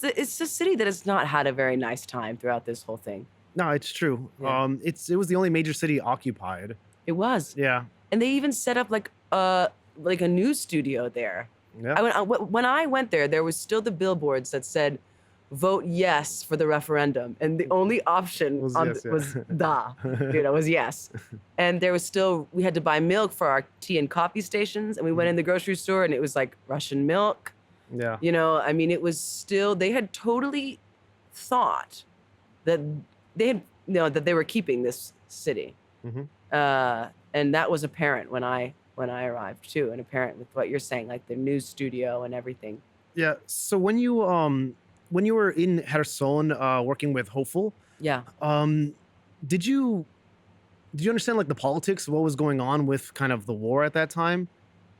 a city that has not had a very nice time throughout this whole thing. No, it's true. Yeah. It was the only major city occupied. It was. Yeah. And they even set up like a news studio there. Yeah. When I went there, there was still the billboards that said, "Vote yes for the referendum," and the only option was da, you know, was yes. And there was still, we had to buy milk for our tea and coffee stations, and we went in the grocery store, and it was like Russian milk. Yeah. You know, I mean, it was still, they had totally thought that they had, you know, that they were keeping this city. And that was apparent when I arrived too, and apparent with what you're saying, like the news studio and everything. Yeah. So when you were in Kherson working with Hopeful, did you understand like the politics of what was going on with kind of the war at that time?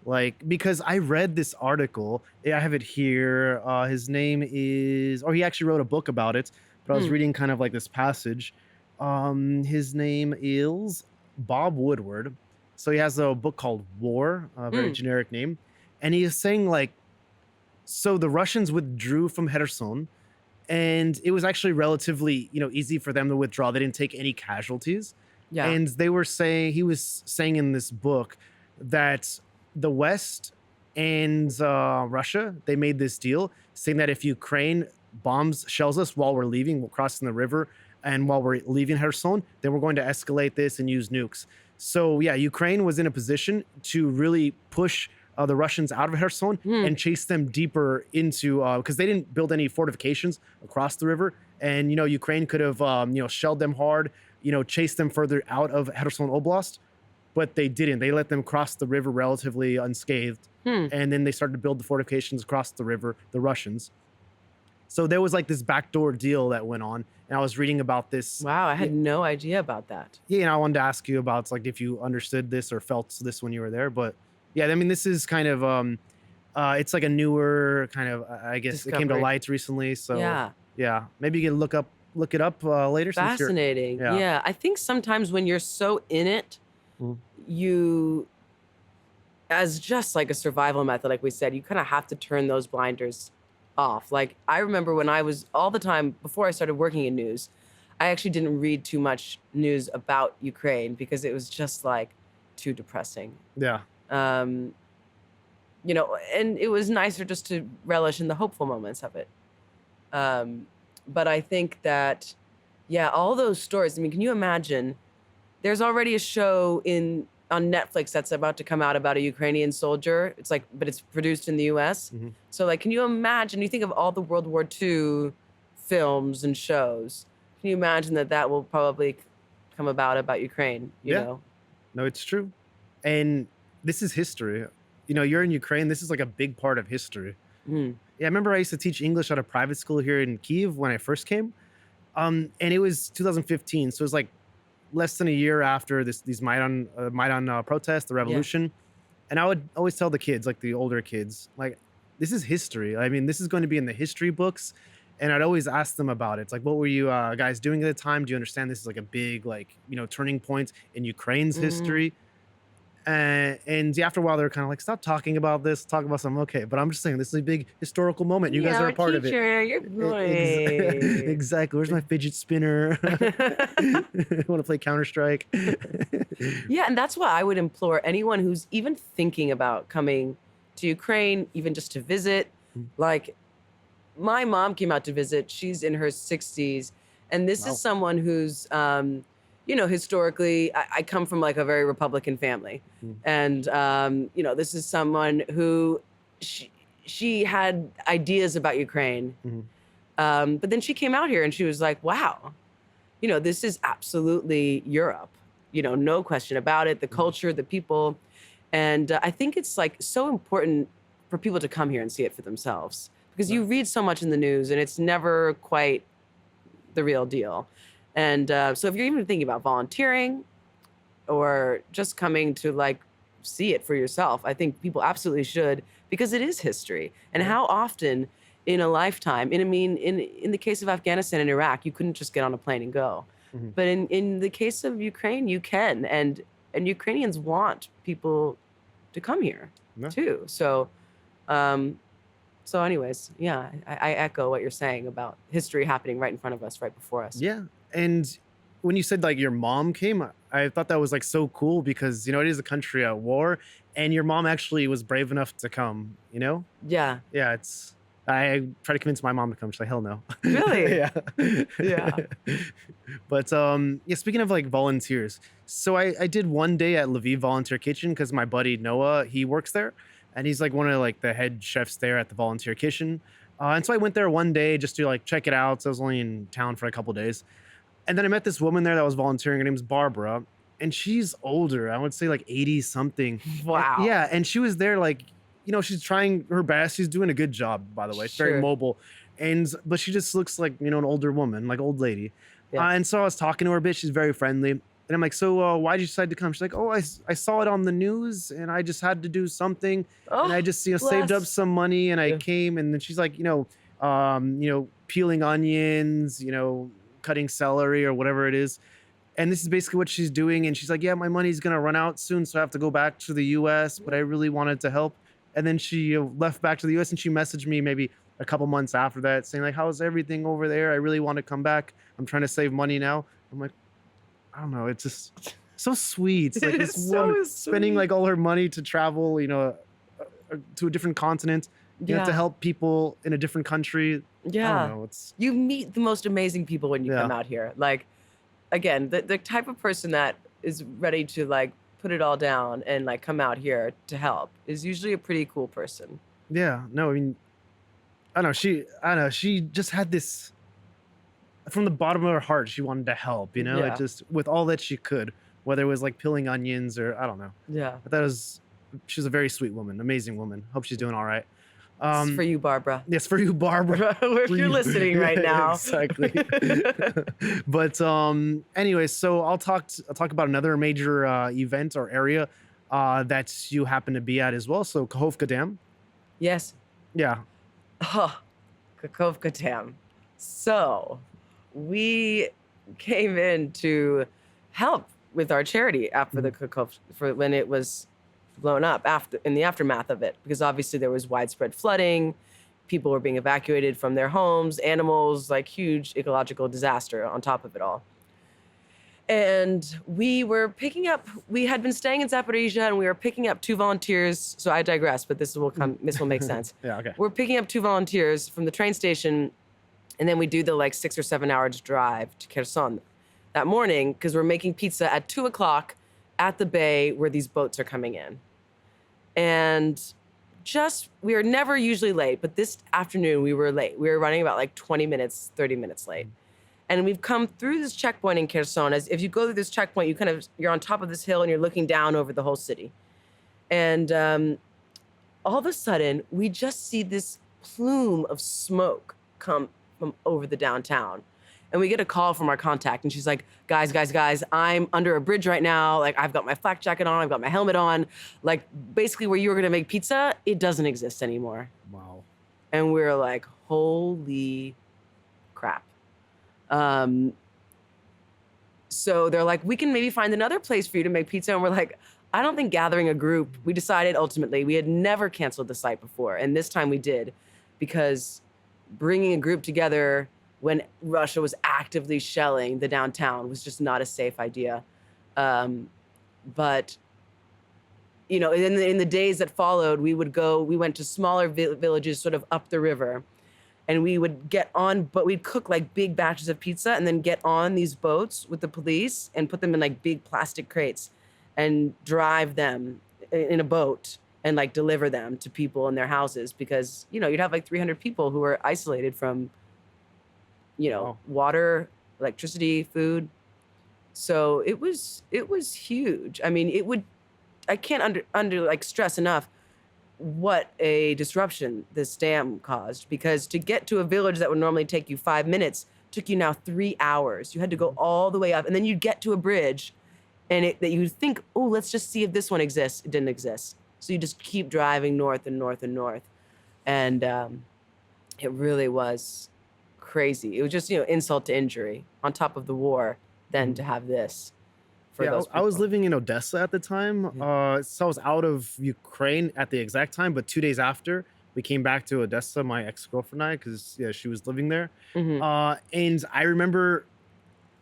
Like, because I read this article, I have it here. His name is, or he actually wrote a book about it, but I was reading kind of like this passage. His name is Bob Woodward. So he has a book called War, a very generic name. And he is saying like, so the Russians withdrew from Kherson, and it was actually relatively, you know, easy for them to withdraw. They didn't take any casualties. Yeah. And he was saying in this book that the West and Russia, they made this deal saying that if Ukraine shells us while we're leaving, we're crossing the river, and while we're leaving Kherson, then we're going to escalate this and use nukes. So yeah, Ukraine was in a position to really push the Russians out of Kherson and chase them deeper into, because they didn't build any fortifications across the river. And, you know, Ukraine could have, you know, shelled them hard, you know, chased them further out of Kherson Oblast, but they didn't. They let them cross the river relatively unscathed. And then they started to build the fortifications across the river, the Russians. So there was like this backdoor deal that went on. And I was reading about this. Wow, I had no idea about that. Yeah, and I wanted to ask you about like if you understood this or felt this when you were there. But yeah, I mean, this is kind of, it's like a newer kind of, I guess discovery. It came to light recently. So yeah, maybe you can look it up later. Fascinating. Yeah, I think sometimes when you're so in it, you, as just like a survival method, like we said, you kind of have to turn those blinders off. Like I remember when I was all the time before I started working in news, I actually didn't read too much news about Ukraine because it was just like too depressing. Yeah. You know, and it was nicer just to relish in the hopeful moments of it. But I think that, yeah, all those stories, I mean, can you imagine? There's already a show on Netflix that's about to come out about a Ukrainian soldier. It's like, but it's produced in the US. So like, can you imagine, you think of all the World War II films and shows, can you imagine that will probably come about Ukraine, you know? No, it's true. And this is history. You know, you're in Ukraine. This is like a big part of history. Mm. Yeah, I remember I used to teach English at a private school here in Kyiv when I first came. And it was 2015, so it was like less than a year after these Maidan protests, the Yeah. revolution. And I would always tell the kids, like the older kids, like this is history. I mean, this is going to be in the history books. And I'd always ask them about it. It's like, what were you guys doing at the time? Do you understand this is like a big, like, you know, turning point in Ukraine's Mm. history? And yeah, after a while, they're kind of like, stop talking about this, talk about something. Okay, but I'm just saying, this is a big historical moment. You guys are a part of it. Teacher, you're great. Exactly. Where's my fidget spinner? I want to play Counter-Strike. Yeah, and that's why I would implore anyone who's even thinking about coming to Ukraine, even just to visit. Like, my mom came out to visit. She's in her 60s. And this Wow. is someone who's, you know, historically, I come from like a very Republican family. And, you know, this is someone who she had ideas about Ukraine. But then she came out here and she was like, wow, you know, this is absolutely Europe. You know, no question about it. The culture, the people. And I think it's like so important for people to come here and see it for themselves. Because you read so much in the news and it's never quite the real deal. And so if you're even thinking about volunteering or just coming to like see it for yourself, I think people absolutely should, because it is history. And how often in a lifetime, and I mean, in the case of Afghanistan and Iraq, you couldn't just get on a plane and go. But in the case of Ukraine, you can. And Ukrainians want people to come here too. So, so anyways, yeah, I echo what you're saying about history happening right in front of us, right before us. Yeah. And when you said like your mom came, I thought that was like so cool because, you know, it is a country at war and your mom actually was brave enough to come, you know? Yeah. Yeah, I try to convince my mom to come. She's like, hell no. Really? Yeah. Yeah. But yeah, speaking of like volunteers, so I did one day at Lviv Volunteer Kitchen because my buddy Noah, he works there and he's like one of like the head chefs there at the volunteer kitchen. And so I went there one day just to like check it out. So I was only in town for a couple days. And then I met this woman there that was volunteering. Her name's Barbara. And she's older. I would say like 80 something. Wow. Yeah. And she was there like, you know, she's trying her best. She's doing a good job, by the way. She's very Sure. mobile. But she just looks like, you know, an older woman, like old lady. Yeah. And so I was talking to her a bit. She's very friendly. And I'm like, so why did you decide to come? She's like, oh, I saw it on the news and I just had to do something. And I just, you know, saved up bless. some money and I Yeah. came. And then she's like, you know, peeling onions, you know, cutting celery or whatever it is. And this is basically what she's doing. And she's like, yeah, my money's going to run out soon. So I have to go back to the US, but I really wanted to help. And then she left back to the US and she messaged me maybe a couple months after that saying like, how's everything over there? I really want to come back. I'm trying to save money now. I'm like, I don't know. It's just so sweet. It's like It's this so woman spending sweet. like all her money to travel, you know, to a different continent, you know, to Yeah. help people in a different country. I Yeah. don't know. It's You meet the most amazing people when you Yeah. come out here. Like, again, the type of person that is ready to like put it all down and like come out here to help is usually a pretty cool person. yeah. No, I mean, I don't know. She just had this from the bottom of her heart. She wanted to help, you know, Yeah. it just with all that she could, whether it was like peeling onions or I don't know. Yeah. But she's a very sweet woman, amazing woman. Hope she's doing all right. It's for you, Barbara. Yes, for you, Barbara. if For you're you. listening right now. Exactly. But anyways, so I'll talk about another major event or area that you happen to be at as well. So Kakhovka Dam. Yes. Yeah. Oh, Kakhovka Dam. So we came in to help with our charity after the Kakhovka, for when it was blown up in the aftermath of it, because obviously there was widespread flooding, people were being evacuated from their homes, animals, like huge ecological disaster on top of it all. And we had been staying in Zaporizhia and we were picking up 2 volunteers. So I digress, but this will make sense. Yeah. Okay. We're picking up 2 volunteers from the train station, and then we do the like 6 or 7 hours drive to Kherson that morning because we're making pizza at 2 o'clock at the bay where these boats are coming in. And we are never usually late, but this afternoon we were late. We were running about like 20 minutes, 30 minutes late. And we've come through this checkpoint in Kherson. As if you go through this checkpoint, you're on top of this hill and you're looking down over the whole city. And all of a sudden, we just see this plume of smoke come from over the downtown. And we get a call from our contact, and she's like, guys, I'm under a bridge right now. Like, I've got my flak jacket on, I've got my helmet on. Like, basically where you were gonna make pizza, it doesn't exist anymore. Wow. And we're like, holy crap. So they're like, we can maybe find another place for you to make pizza. And we're like, I don't think gathering a group, we decided ultimately, we had never canceled the site before. And this time we did, because bringing a group together when Russia was actively shelling the downtown was just not a safe idea. But, you know, in the days that followed, we went to smaller villages sort of up the river, and we would get on, but we'd cook like big batches of pizza and then get on these boats with the police and put them in like big plastic crates and drive them in a boat and like deliver them to people in their houses, because, you know, you'd have like 300 people who were isolated from, you know, water, electricity, food. So it was huge. I mean, I can't under like stress enough what a disruption this dam caused, because to get to a village that would normally take you 5 minutes took you now 3 hours. You had to go all the way up, and then you'd get to a bridge and that you'd think, oh, let's just see if this one exists. It didn't exist. So you just keep driving north and north and north. And it really was crazy. It was just, you know, insult to injury on top of the war, then to have this for those people. I was living in Odessa at the time. So I was out of Ukraine at the exact time, but 2 days after, we came back to Odessa, my ex-girlfriend and I, because she was living there. And I remember,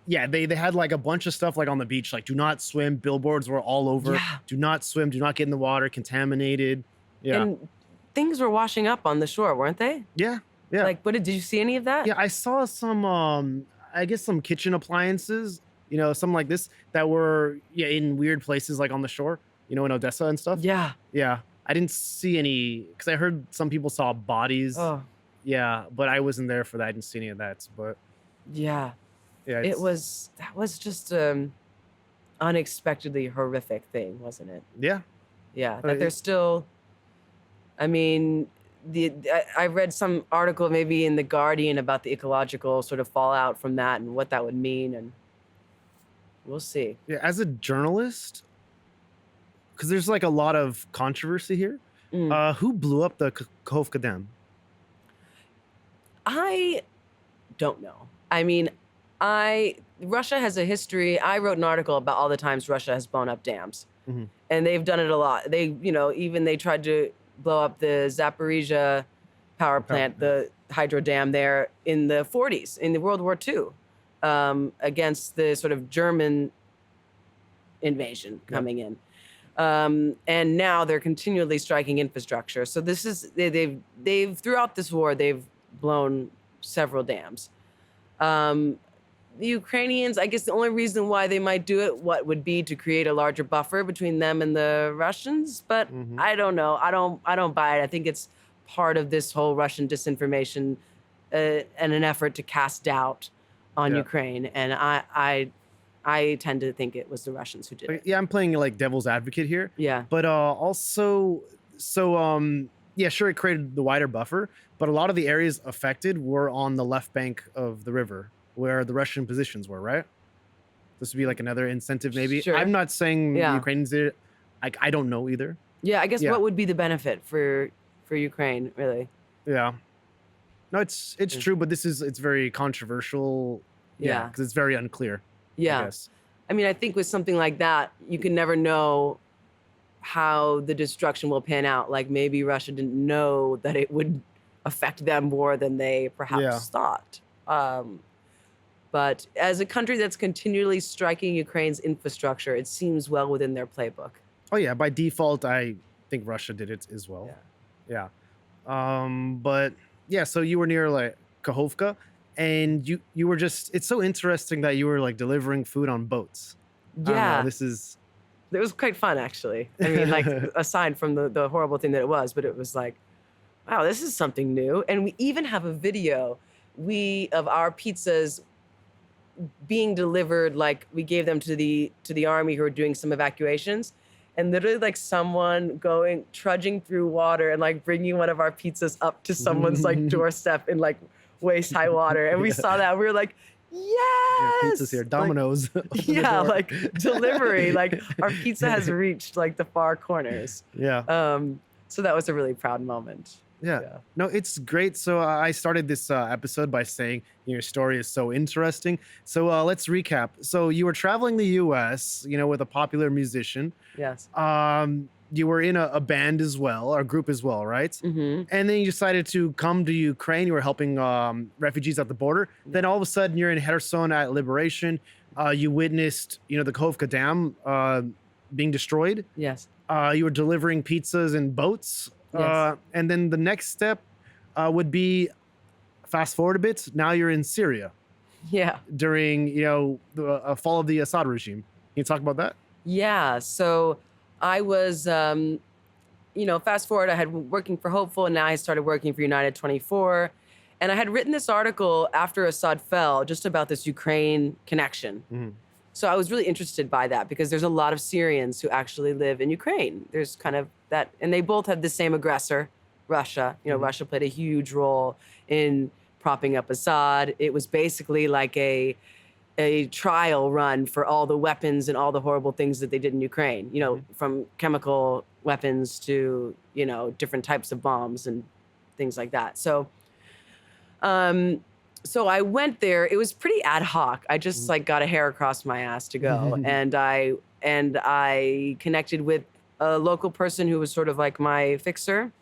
they had like a bunch of stuff like on the beach, like do not swim. Billboards were all over. Yeah. Do not swim. Do not get in the water. Contaminated. Yeah. And things were washing up on the shore, weren't they? Yeah. Yeah. Like, did you see any of that? Yeah, I saw some, I guess some kitchen appliances, you know, something like this that were, in weird places like on the shore, you know, in Odessa and stuff. Yeah. Yeah. I didn't see any, because I heard some people saw bodies. Oh. Yeah, but I wasn't there for that. I didn't see any of that. But yeah. Yeah. That was just unexpectedly horrific thing, wasn't it? Yeah. Yeah. That there's still, I mean, I read some article maybe in The Guardian about the ecological sort of fallout from that and what that would mean, and we'll see. Yeah, as a journalist, because there's like a lot of controversy here, who blew up the Kakhovka Dam? I don't know. I mean, Russia has a history. I wrote an article about all the times Russia has blown up dams, and they've done it a lot. They, you know, even they tried to blow up the Zaporizhia power plant, the hydro dam there in the 40s, in the World War II, against the sort of German invasion coming in. And now they're continually striking infrastructure. So this is, they've throughout this war, they've blown several dams. The Ukrainians, I guess the only reason why they might do it, would be to create a larger buffer between them and the Russians. But I don't know. I don't buy it. I think it's part of this whole Russian disinformation and an effort to cast doubt on Ukraine. And I tend to think it was the Russians who did it. Yeah, I'm playing like devil's advocate here. Yeah. But also, sure, it created the wider buffer, but a lot of the areas affected were on the left bank of the river, where the Russian positions were, right? This would be like another incentive, maybe. Sure. I'm not saying Ukrainians did it. I don't know either. Yeah, I guess what would be the benefit for Ukraine, really? Yeah. No, it's true, but it's very controversial. Yeah. Because it's very unclear. Yeah. I guess. I mean, I think with something like that, you can never know how the destruction will pan out. Like maybe Russia didn't know that it would affect them more than they perhaps thought. But as a country that's continually striking Ukraine's infrastructure, it seems well within their playbook. Oh yeah, by default, I think Russia did it as well. Yeah. But yeah, so you were near like Kakhovka, and you were just, it's so interesting that you were like delivering food on boats. Yeah. It was quite fun, actually. I mean, like aside from the horrible thing that it was, but it was like, wow, this is something new. And we even have a video of our pizzas being delivered, like we gave them to the army who were doing some evacuations, and literally like someone trudging through water and like bringing one of our pizzas up to someone's like doorstep in like waist high water. And we saw that, and we were like, yes, pizza's here, Domino's. Yeah, like delivery, like our pizza has reached like the far corners. Yeah. So that was a really proud moment. Yeah. No, it's great. So I started this episode by saying your story is so interesting. So let's recap. So you were traveling the U.S., with a popular musician. Yes. You were in a band as well, or a group as well, right? Mm-hmm. And then you decided to come to Ukraine. You were helping refugees at the border. Then all of a sudden you're in Kherson at Liberation. You witnessed, the Kakhovka Dam being destroyed. Yes. You were delivering pizzas in boats. Yes. And then the next step would be, fast forward a bit, now you're in Syria. Yeah. During, the fall of the Assad regime. Can you talk about that? Yeah. So I was, fast forward, I had working for Hopeful, and now I started working for United 24. And I had written this article after Assad fell just about this Ukraine connection. Mm-hmm. So I was really interested by that because there's a lot of Syrians who actually live in Ukraine. There's kind of that, and they both had the same aggressor, Russia. Mm-hmm. Russia played a huge role in propping up Assad. It was basically like a trial run for all the weapons and all the horrible things that they did in Ukraine, mm-hmm. from chemical weapons to, different types of bombs and things like that. So I went there. It was pretty ad hoc. I just like got a hair across my ass to go. And I connected with a local person who was sort of like my fixer.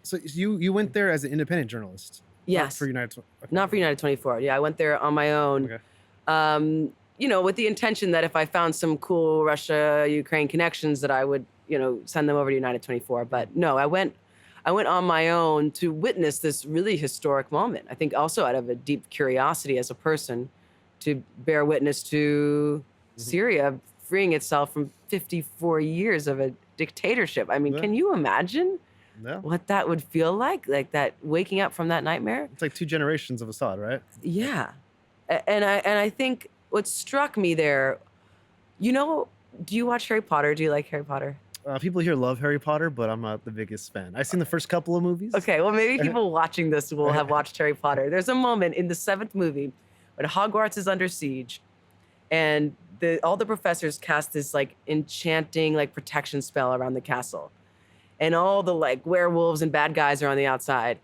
So you went there as an independent journalist? Yes. Not for United. Okay. Not for United 24. Yeah, I went there on my own. Okay. With the intention that if I found some cool Russia-Ukraine connections that I would, send them over to United 24. But no, I went on my own to witness this really historic moment. I think also out of a deep curiosity as a person to bear witness to Syria freeing itself from 54 years of a dictatorship. I mean, can you imagine what that would feel like? Like that waking up from that nightmare? It's like 2 generations of Assad, right? Yeah. And I think what struck me there, do you watch Harry Potter? Do you like Harry Potter? People here love Harry Potter, but I'm not the biggest fan. I've seen the first couple of movies. Okay, well, maybe people watching this will have watched Harry Potter. There's a moment in the 7th movie when Hogwarts is under siege, and all the professors cast this like enchanting like protection spell around the castle, and all the like werewolves and bad guys are on the outside,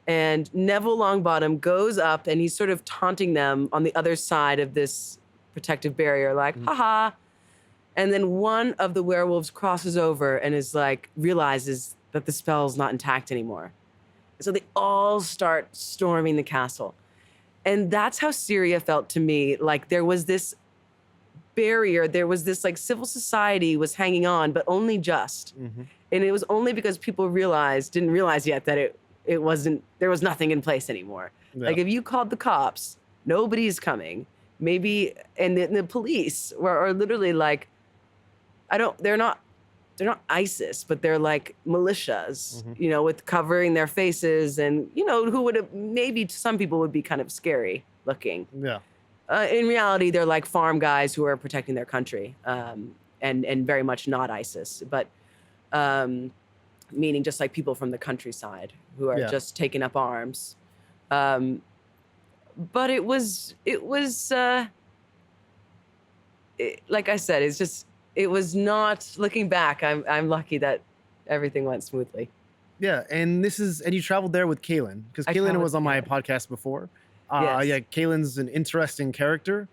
and Neville Longbottom goes up and he's sort of taunting them on the other side of this protective barrier, like haha. And then one of the werewolves crosses over and is like, realizes that the spell's not intact anymore. So they all start storming the castle. And that's how Syria felt to me. Like there was this barrier, there was this like civil society was hanging on, but only just. Mm-hmm. And it was only because people didn't realize yet that there was nothing in place anymore. Yeah. Like if you called the cops, nobody's coming. Maybe, and the police are literally like, they're not ISIS, but they're like militias, with covering their faces and, who would have, maybe some people would be kind of scary looking. Yeah. In reality, they're like farm guys who are protecting their country, and very much not ISIS, but meaning just like people from the countryside who are just taking up arms. But it was like I said, it was not, looking back, I'm lucky that everything went smoothly. Yeah, and you traveled there with Kaylin, because Kaylin was on my podcast before. Yes. Yeah, Kaylin's an interesting character.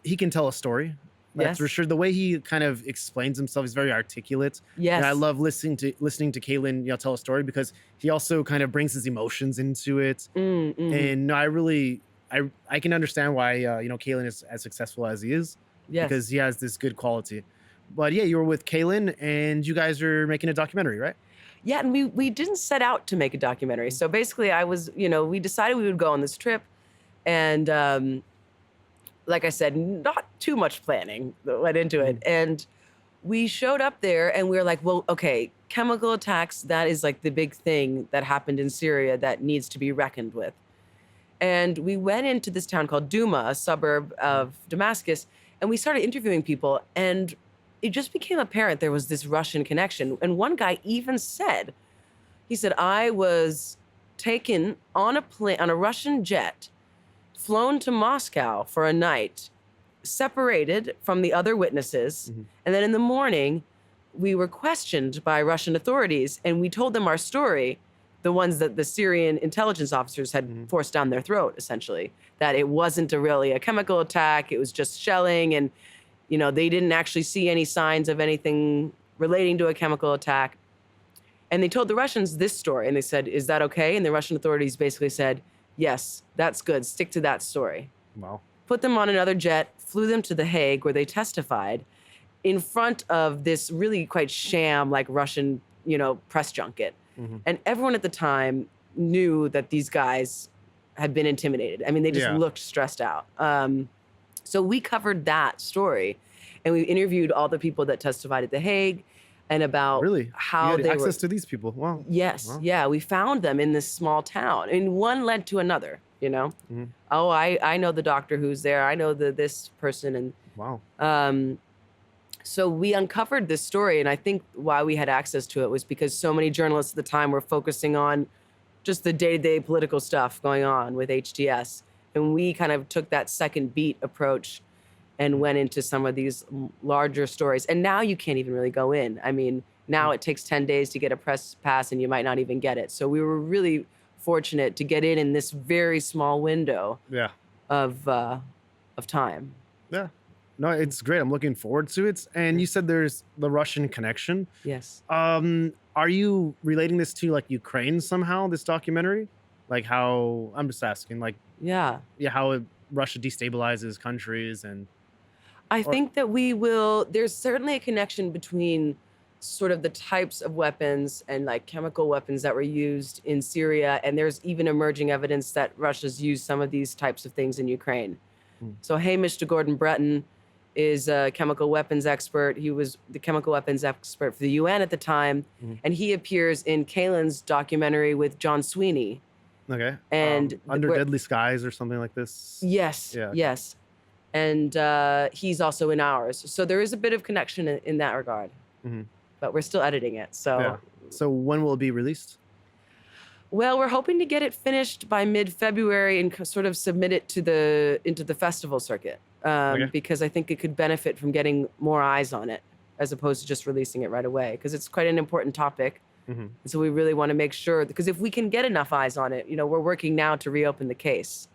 He can tell a story. That's for sure. The way he kind of explains himself is very articulate. Yes. And I love listening to Kaylin, tell a story, because he also kind of brings his emotions into it. Mm-hmm. And I can understand why Kaylin is as successful as he is. Yes. Because he has this good quality. But yeah, you were with Kaylin and you guys are making a documentary, right? Yeah, and we didn't set out to make a documentary. So basically we decided we would go on this trip, and like I said, not too much planning that went into it. And we showed up there and we were like, well, okay, chemical attacks, that is like the big thing that happened in Syria that needs to be reckoned with. And we went into this town called Duma, a suburb of Damascus, and we started interviewing people. And it just became apparent there was this Russian connection. And one guy even said, he said, I was taken on a plane, on a Russian jet, flown to Moscow for a night, separated from the other witnesses. And then in the morning, we were questioned by Russian authorities, and we told them our story, the ones that the Syrian intelligence officers had forced down their throat, essentially, that it wasn't really a chemical attack, it was just shelling, and they didn't actually see any signs of anything relating to a chemical attack. And they told the Russians this story, and they said, is that okay? And the Russian authorities basically said, yes, that's good, stick to that story. Wow. Put them on another jet, flew them to The Hague, where they testified in front of this really quite sham, like Russian, press junket. And everyone at the time knew that these guys had been intimidated. I mean, they just looked stressed out. So we covered that story, and we interviewed all the people that testified at The Hague, and about how you had access to these people. Wow. Yes. Wow. Yeah. We found them in this small town, and one led to another, Oh, I know the doctor who's there. I know this person. And wow. So we uncovered this story, and I think why we had access to it was because so many journalists at the time were focusing on just the day-to-day political stuff going on with HTS. And we kind of took that second beat approach and went into some of these larger stories. And now you can't even really go in. I mean, now it takes 10 days to get a press pass, and you might not even get it. So we were really fortunate to get in this very small window of time. Yeah. No, it's great. I'm looking forward to it. And you said there's the Russian connection. Yes. Are you relating this to like Ukraine somehow, this documentary? Like how, I'm just asking, like, how Russia destabilizes countries and... I think that there's certainly a connection between sort of the types of weapons and like chemical weapons that were used in Syria. And there's even emerging evidence that Russia's used some of these types of things in Ukraine. So Hamish de Gordon-Breton is a chemical weapons expert. He was the chemical weapons expert for the UN at the time. And he appears in Kalen's documentary with John Sweeney. Okay. And Under Deadly Skies or something like this? Yes. Yeah. Yes. And he's also in ours. So there is a bit of connection in that regard. But we're still editing it. So when will it be released? Well, we're hoping to get it finished by mid-February and sort of submit it to into the festival circuit. Because I think it could benefit from getting more eyes on it as opposed to just releasing it right away, because it's quite an important topic. And so we really want to make sure, because if we can get enough eyes on it, we're working now to reopen the case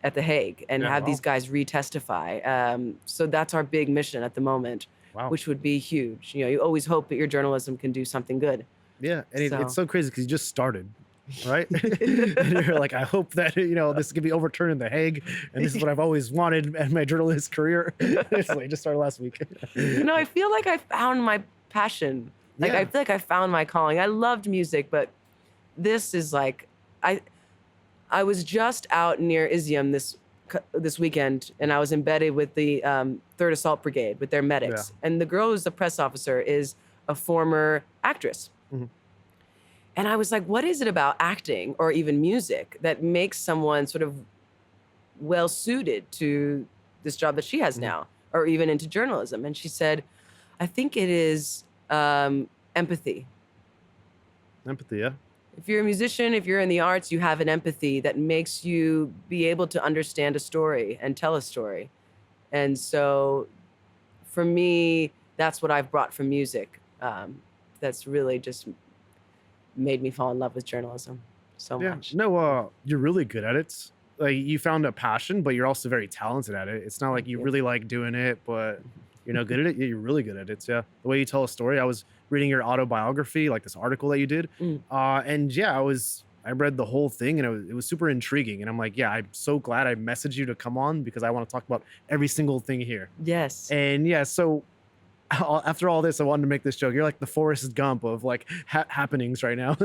at The Hague and have these guys retestify. So that's our big mission at the moment, which would be huge. You always hope that your journalism can do something good. Yeah, and it's so crazy because you just started. Right? And you're like, I hope that, this can be overturned in The Hague. And this is what I've always wanted in my journalist career. It's like, just started last week. I feel like I found my passion. I feel like I found my calling. I loved music, but this is like, I was just out near Izium this weekend, and I was embedded with the 3rd Assault Brigade with their medics. And the girl who's the press officer is a former actress. And I was like, what is it about acting or even music that makes someone sort of well-suited to this job that she has now, or even into journalism? And she said, I think it is empathy. Empathy, yeah. If you're a musician, if you're in the arts, you have an empathy that makes you be able to understand a story and tell a story. And so for me, that's what I've brought from music. That's really just made me fall in love with journalism so much. No, you're really good at it. Like, you found a passion, but you're also very talented at it. It's not like you really like doing it, but you're not good at it. You're really good at it. Yeah. The way you tell a story. I was reading your autobiography, like this article that you did. And I read the whole thing, and it was super intriguing. And I'm like, I'm so glad I messaged you to come on, because I want to talk about every single thing here. Yes. And so after all this, I wanted to make this joke. You're like the Forrest Gump of like happenings right now.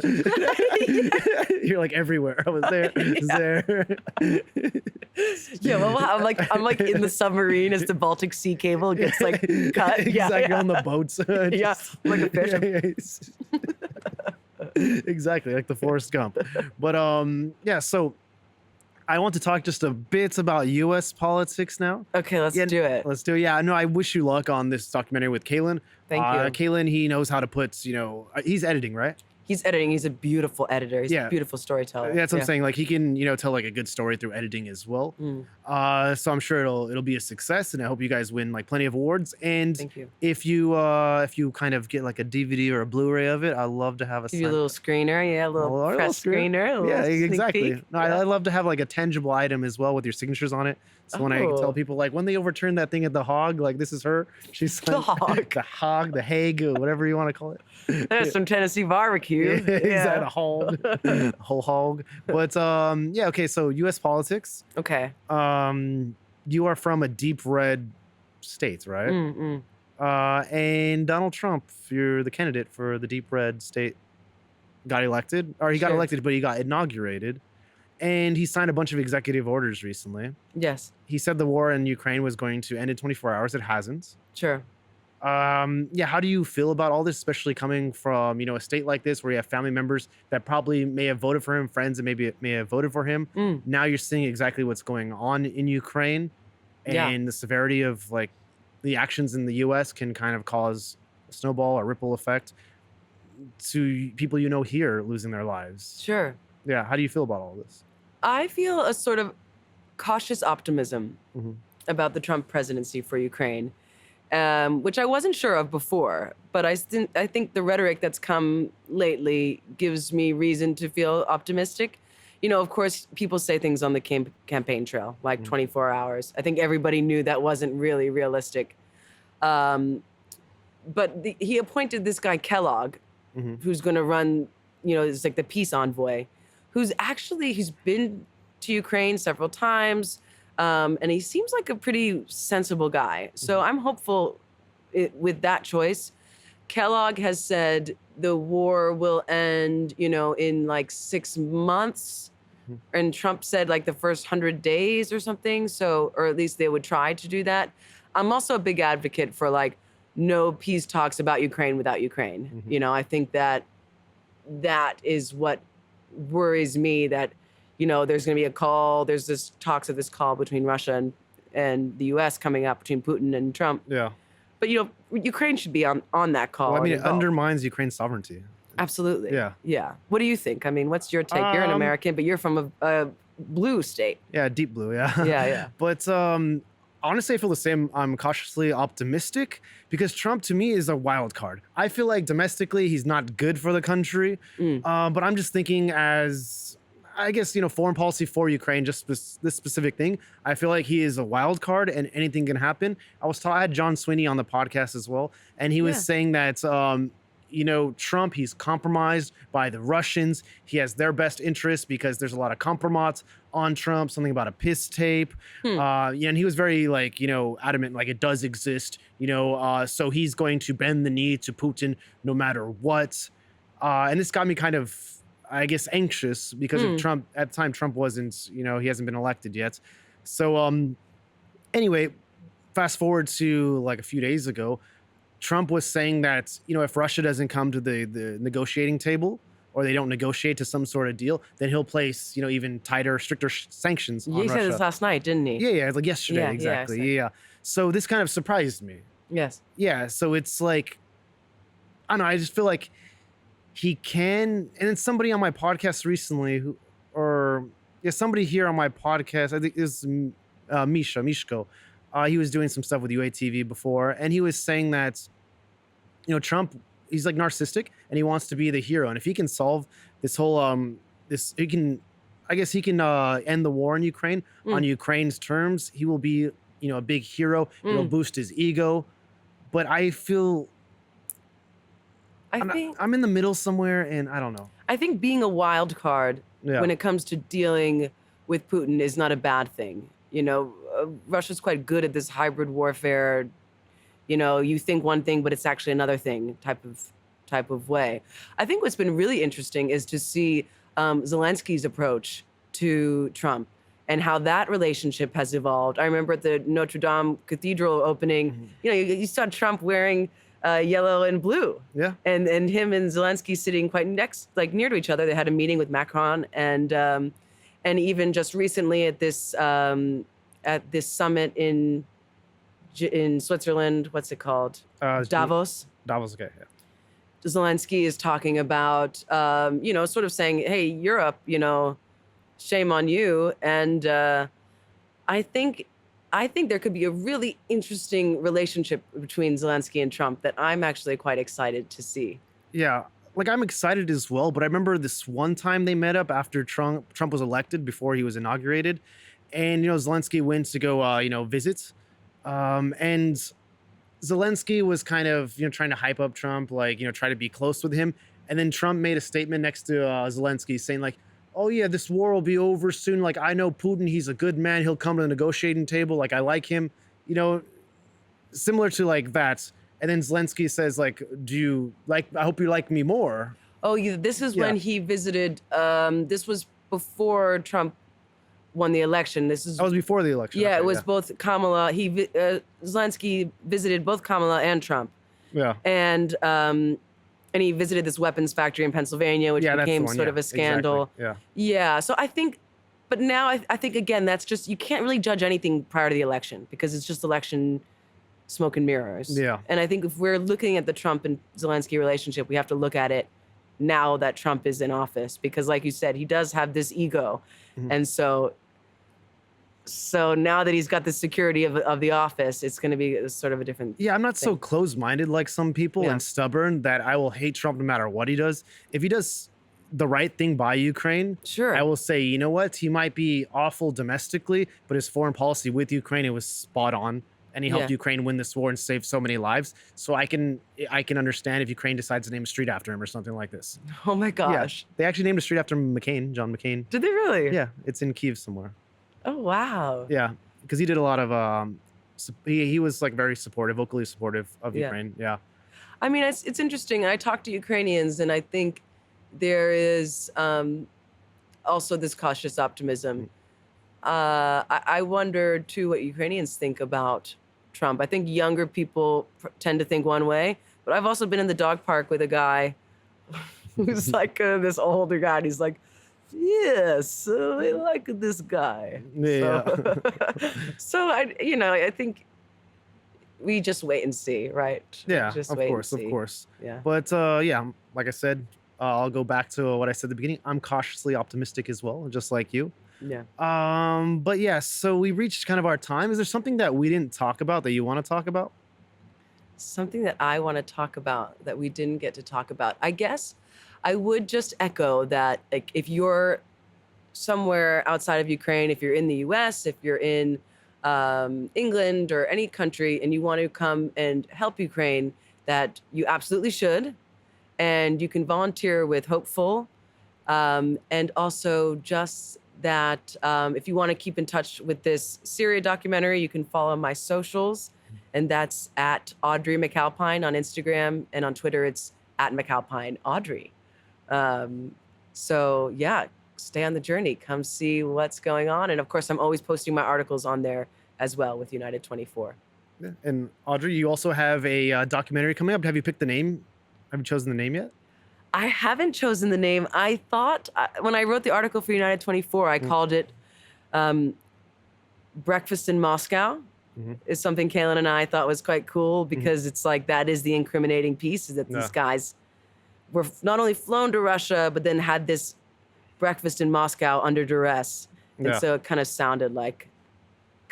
You're like everywhere. I was there. Well, I'm like in the submarine as the Baltic Sea cable gets like cut. Exactly, on the boats. Like a fish. Exactly, like the Forrest Gump. But so I want to talk just a bit about U.S. politics now. Okay, let's do it. Let's do it. Yeah, no, I wish you luck on this documentary with Kalen. Thank you. Kalen, he knows how to put, he's editing, right? He's editing. He's a beautiful editor. He's Yeah. a beautiful storyteller. Yeah, that's what I'm saying. Like he can, tell like a good story through editing as well. So I'm sure it'll be a success, and I hope you guys win like plenty of awards. And Thank you. if you kind of get like a DVD or a Blu-ray of it, I'd love to have a Give you a little screener, a little press screener. A little yeah, sneak exactly. peek. No, I'd love to have like a tangible item as well with your signatures on it. So when I Oh. tell people like when they overturn that thing at the Hog, like this is her. She's The like, Hog. the Hog, the Hague, or whatever you want to call it. There's some Tennessee barbecue. Is that a hog? A whole hog. But yeah, okay, so US politics. Okay. You are from a deep red state, right? And Donald Trump, you're the candidate for the deep red state, got elected. Or he got Sure. elected, but he got inaugurated. And he signed a bunch of executive orders recently. Yes. He said the war in Ukraine was going to end in 24 hours. It hasn't. Sure. Yeah, how do you feel about all this, especially coming from, a state like this where you have family members that probably may have voted for him, friends that maybe may have voted for him. Now you're seeing exactly what's going on in Ukraine, and Yeah. the severity of like the actions in the US can kind of cause a snowball or ripple effect to people here losing their lives. Sure. Yeah, how do you feel about all this? I feel a sort of cautious optimism Mhm. about the Trump presidency for Ukraine, which I wasn't sure of before. But I think the rhetoric that's come lately gives me reason to feel optimistic. Of course, people say things on the campaign trail, like 24 hours. I think everybody knew that wasn't really realistic. But he appointed this guy Kellogg, who's going to run, it's like the peace envoy, he's been to Ukraine several times, and he seems like a pretty sensible guy. So I'm hopeful with that choice. Kellogg has said the war will end, in like 6 months. And Trump said like the first 100 days or something. So, or at least they would try to do that. I'm also a big advocate for like no peace talks about Ukraine without Ukraine. I think that is what worries me, that, there's going to be a call. There's this talks of this call between Russia and the U.S. coming up, between Putin and Trump. Yeah. But, Ukraine should be on that call. Well, I mean, it involved. undermines Ukraine's sovereignty. Absolutely. Yeah. Yeah. What do you think? I mean, what's your take? You're an American, but you're from a blue state. Yeah, deep blue, yeah. Yeah. But honestly, I feel the same. I'm cautiously optimistic because Trump, to me, is a wild card. I feel like domestically, he's not good for the country. But I'm just thinking as, I guess, foreign policy for Ukraine, just this specific thing. I feel like he is a wild card and anything can happen. I had John Sweeney on the podcast as well, and he was saying that Trump, he's compromised by the Russians. He has their best interests because there's a lot of compromise on Trump, something about a piss tape. And he was very adamant, like it does exist, so he's going to bend the knee to Putin no matter what. And this got me kind of, I guess, anxious because of Trump. At the time, Trump wasn't, he hasn't been elected yet. So anyway, fast forward to like a few days ago, Trump was saying that, if Russia doesn't come to the negotiating table or they don't negotiate to some sort of deal, then he'll place, even tighter, stricter sanctions on Russia. He said this last night, didn't he? Yeah, it's like yesterday, Yeah, exactly. Yeah. So this kind of surprised me. Yes. Yeah, so it's like, I don't know, I just feel like he can, and then somebody on my podcast recently somebody here on my podcast, I think it was Mishko. He was doing some stuff with UATV before, and he was saying that, Trump, he's like narcissistic, and he wants to be the hero. And if he can solve this whole, end the war in Ukraine on Ukraine's terms, he will be, a big hero. It'll boost his ego. But I feel, I'm in the middle somewhere, and I don't know. I think being a wild card when it comes to dealing with Putin is not a bad thing. Russia's quite good at this hybrid warfare. You think one thing, but it's actually another thing type of way. I think what's been really interesting is to see Zelensky's approach to Trump and how that relationship has evolved. I remember at the Notre Dame Cathedral opening, you saw Trump wearing yellow and blue. Yeah. And him and Zelensky sitting quite near to each other. They had a meeting with Macron, and And even just recently at this summit in Switzerland, what's it called? Davos. Davos, okay. Yeah. Zelensky is talking about, sort of saying, hey, Europe, shame on you. And I think there could be a really interesting relationship between Zelensky and Trump that I'm actually quite excited to see. Yeah, like I'm excited as well, but I remember this one time they met up after Trump was elected, before he was inaugurated, and Zelensky went to go visit, and Zelensky was kind of trying to hype up Trump, like try to be close with him, and then Trump made a statement next to Zelensky saying like, oh yeah, this war will be over soon, like I know Putin, he's a good man, he'll come to the negotiating table, like I like him, similar to like that. And then Zelensky says, like, I hope you like me more. Oh, yeah, this is when he visited, this was before Trump won the election. That was before the election. Yeah, okay, it was both Kamala, Zelensky visited both Kamala and Trump. Yeah. And he visited this weapons factory in Pennsylvania, which became sort of a scandal. Exactly. Yeah, so I think, but now I think, again, that's just, you can't really judge anything prior to the election because it's just election smoke and mirrors. Yeah. And I think if we're looking at the Trump and Zelensky relationship, we have to look at it now that Trump is in office, because like you said, he does have this ego. Mm-hmm. And so now that he's got the security of the office, it's going to be sort of a different Yeah, I'm not thing. so close-minded like some people and stubborn that I will hate Trump no matter what he does. If he does the right thing by Ukraine, sure, I will say, you know what? He might be awful domestically, but his foreign policy with Ukraine, it was spot on. And he helped Ukraine win this war and save so many lives. So I can understand if Ukraine decides to name a street after him or something like this. Oh my gosh. Yeah. They actually named a street after John McCain. Did they really? Yeah, it's in Kyiv somewhere. Oh, wow. Yeah, because he did a lot of, he was like very supportive, vocally supportive of Ukraine. Yeah. I mean, it's interesting. I talk to Ukrainians and I think there is also this cautious optimism. I wonder too what Ukrainians think about Trump. I think younger people tend to think one way, but I've also been in the dog park with a guy who's like this older guy. And he's like, yes, I like this guy. Yeah. So I think we just wait and see, right? Yeah, just of course. Yeah. But like I said, I'll go back to what I said at the beginning. I'm cautiously optimistic as well, just like you. Yeah. But yeah, so we reached kind of our time. Is there something that we didn't talk about that you want to talk about? Something that I want to talk about that we didn't get to talk about. I guess I would just echo that, like, if you're somewhere outside of Ukraine, if you're in the US, if you're in England or any country and you want to come and help Ukraine, that you absolutely should. And you can volunteer with Hopeful. And also just that if you want to keep in touch with this Syria documentary, you can follow my socials. And that's at Audrey MacAlpine on Instagram. And on Twitter, it's at MacAlpine Audrey. So yeah, stay on the journey. Come see what's going on. And of course, I'm always posting my articles on there as well with United 24. Yeah. And Audrey, you also have a documentary coming up. Have you picked the name? Have you chosen the name yet? I haven't chosen the name. I thought when I wrote the article for United 24, I called it Breakfast in Moscow. Is something Kaylin and I thought was quite cool because it's like that is the incriminating piece, is that these guys were not only flown to Russia, but then had this breakfast in Moscow under duress. And so it kind of sounded like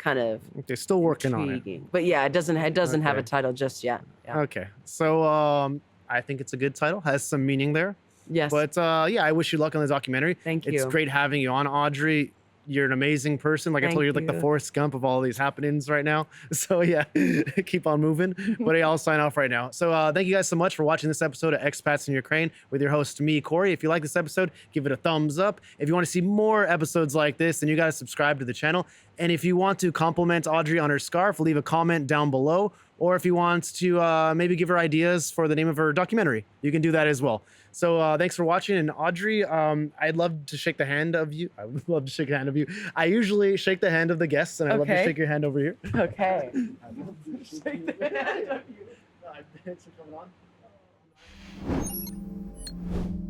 they're still working intriguing. On it. But yeah, it doesn't have a title just yet. Yeah. Okay. So I think it's a good title. Has some meaning there. Yes. But I wish you luck on the documentary. Thank you. It's great having you on, Audrey. You're an amazing person. Like I told you, you're like the Forrest Gump of all these happenings right now. So yeah, keep on moving. But I'll sign off right now. So thank you guys so much for watching this episode of Expats in Ukraine with your host, me, Corey. If you like this episode, give it a thumbs up. If you want to see more episodes like this, then you got to subscribe to the channel. And if you want to compliment Audrey on her scarf, leave a comment down below. Or if you want to maybe give her ideas for the name of her documentary, you can do that as well. So thanks for watching. And Audrey, I'd love to shake the hand of you. I would love to shake the hand of you. I usually shake the hand of the guests, and I'd love to shake your hand over here. Okay. I'd love to shake the hand of you. Thanks for coming on.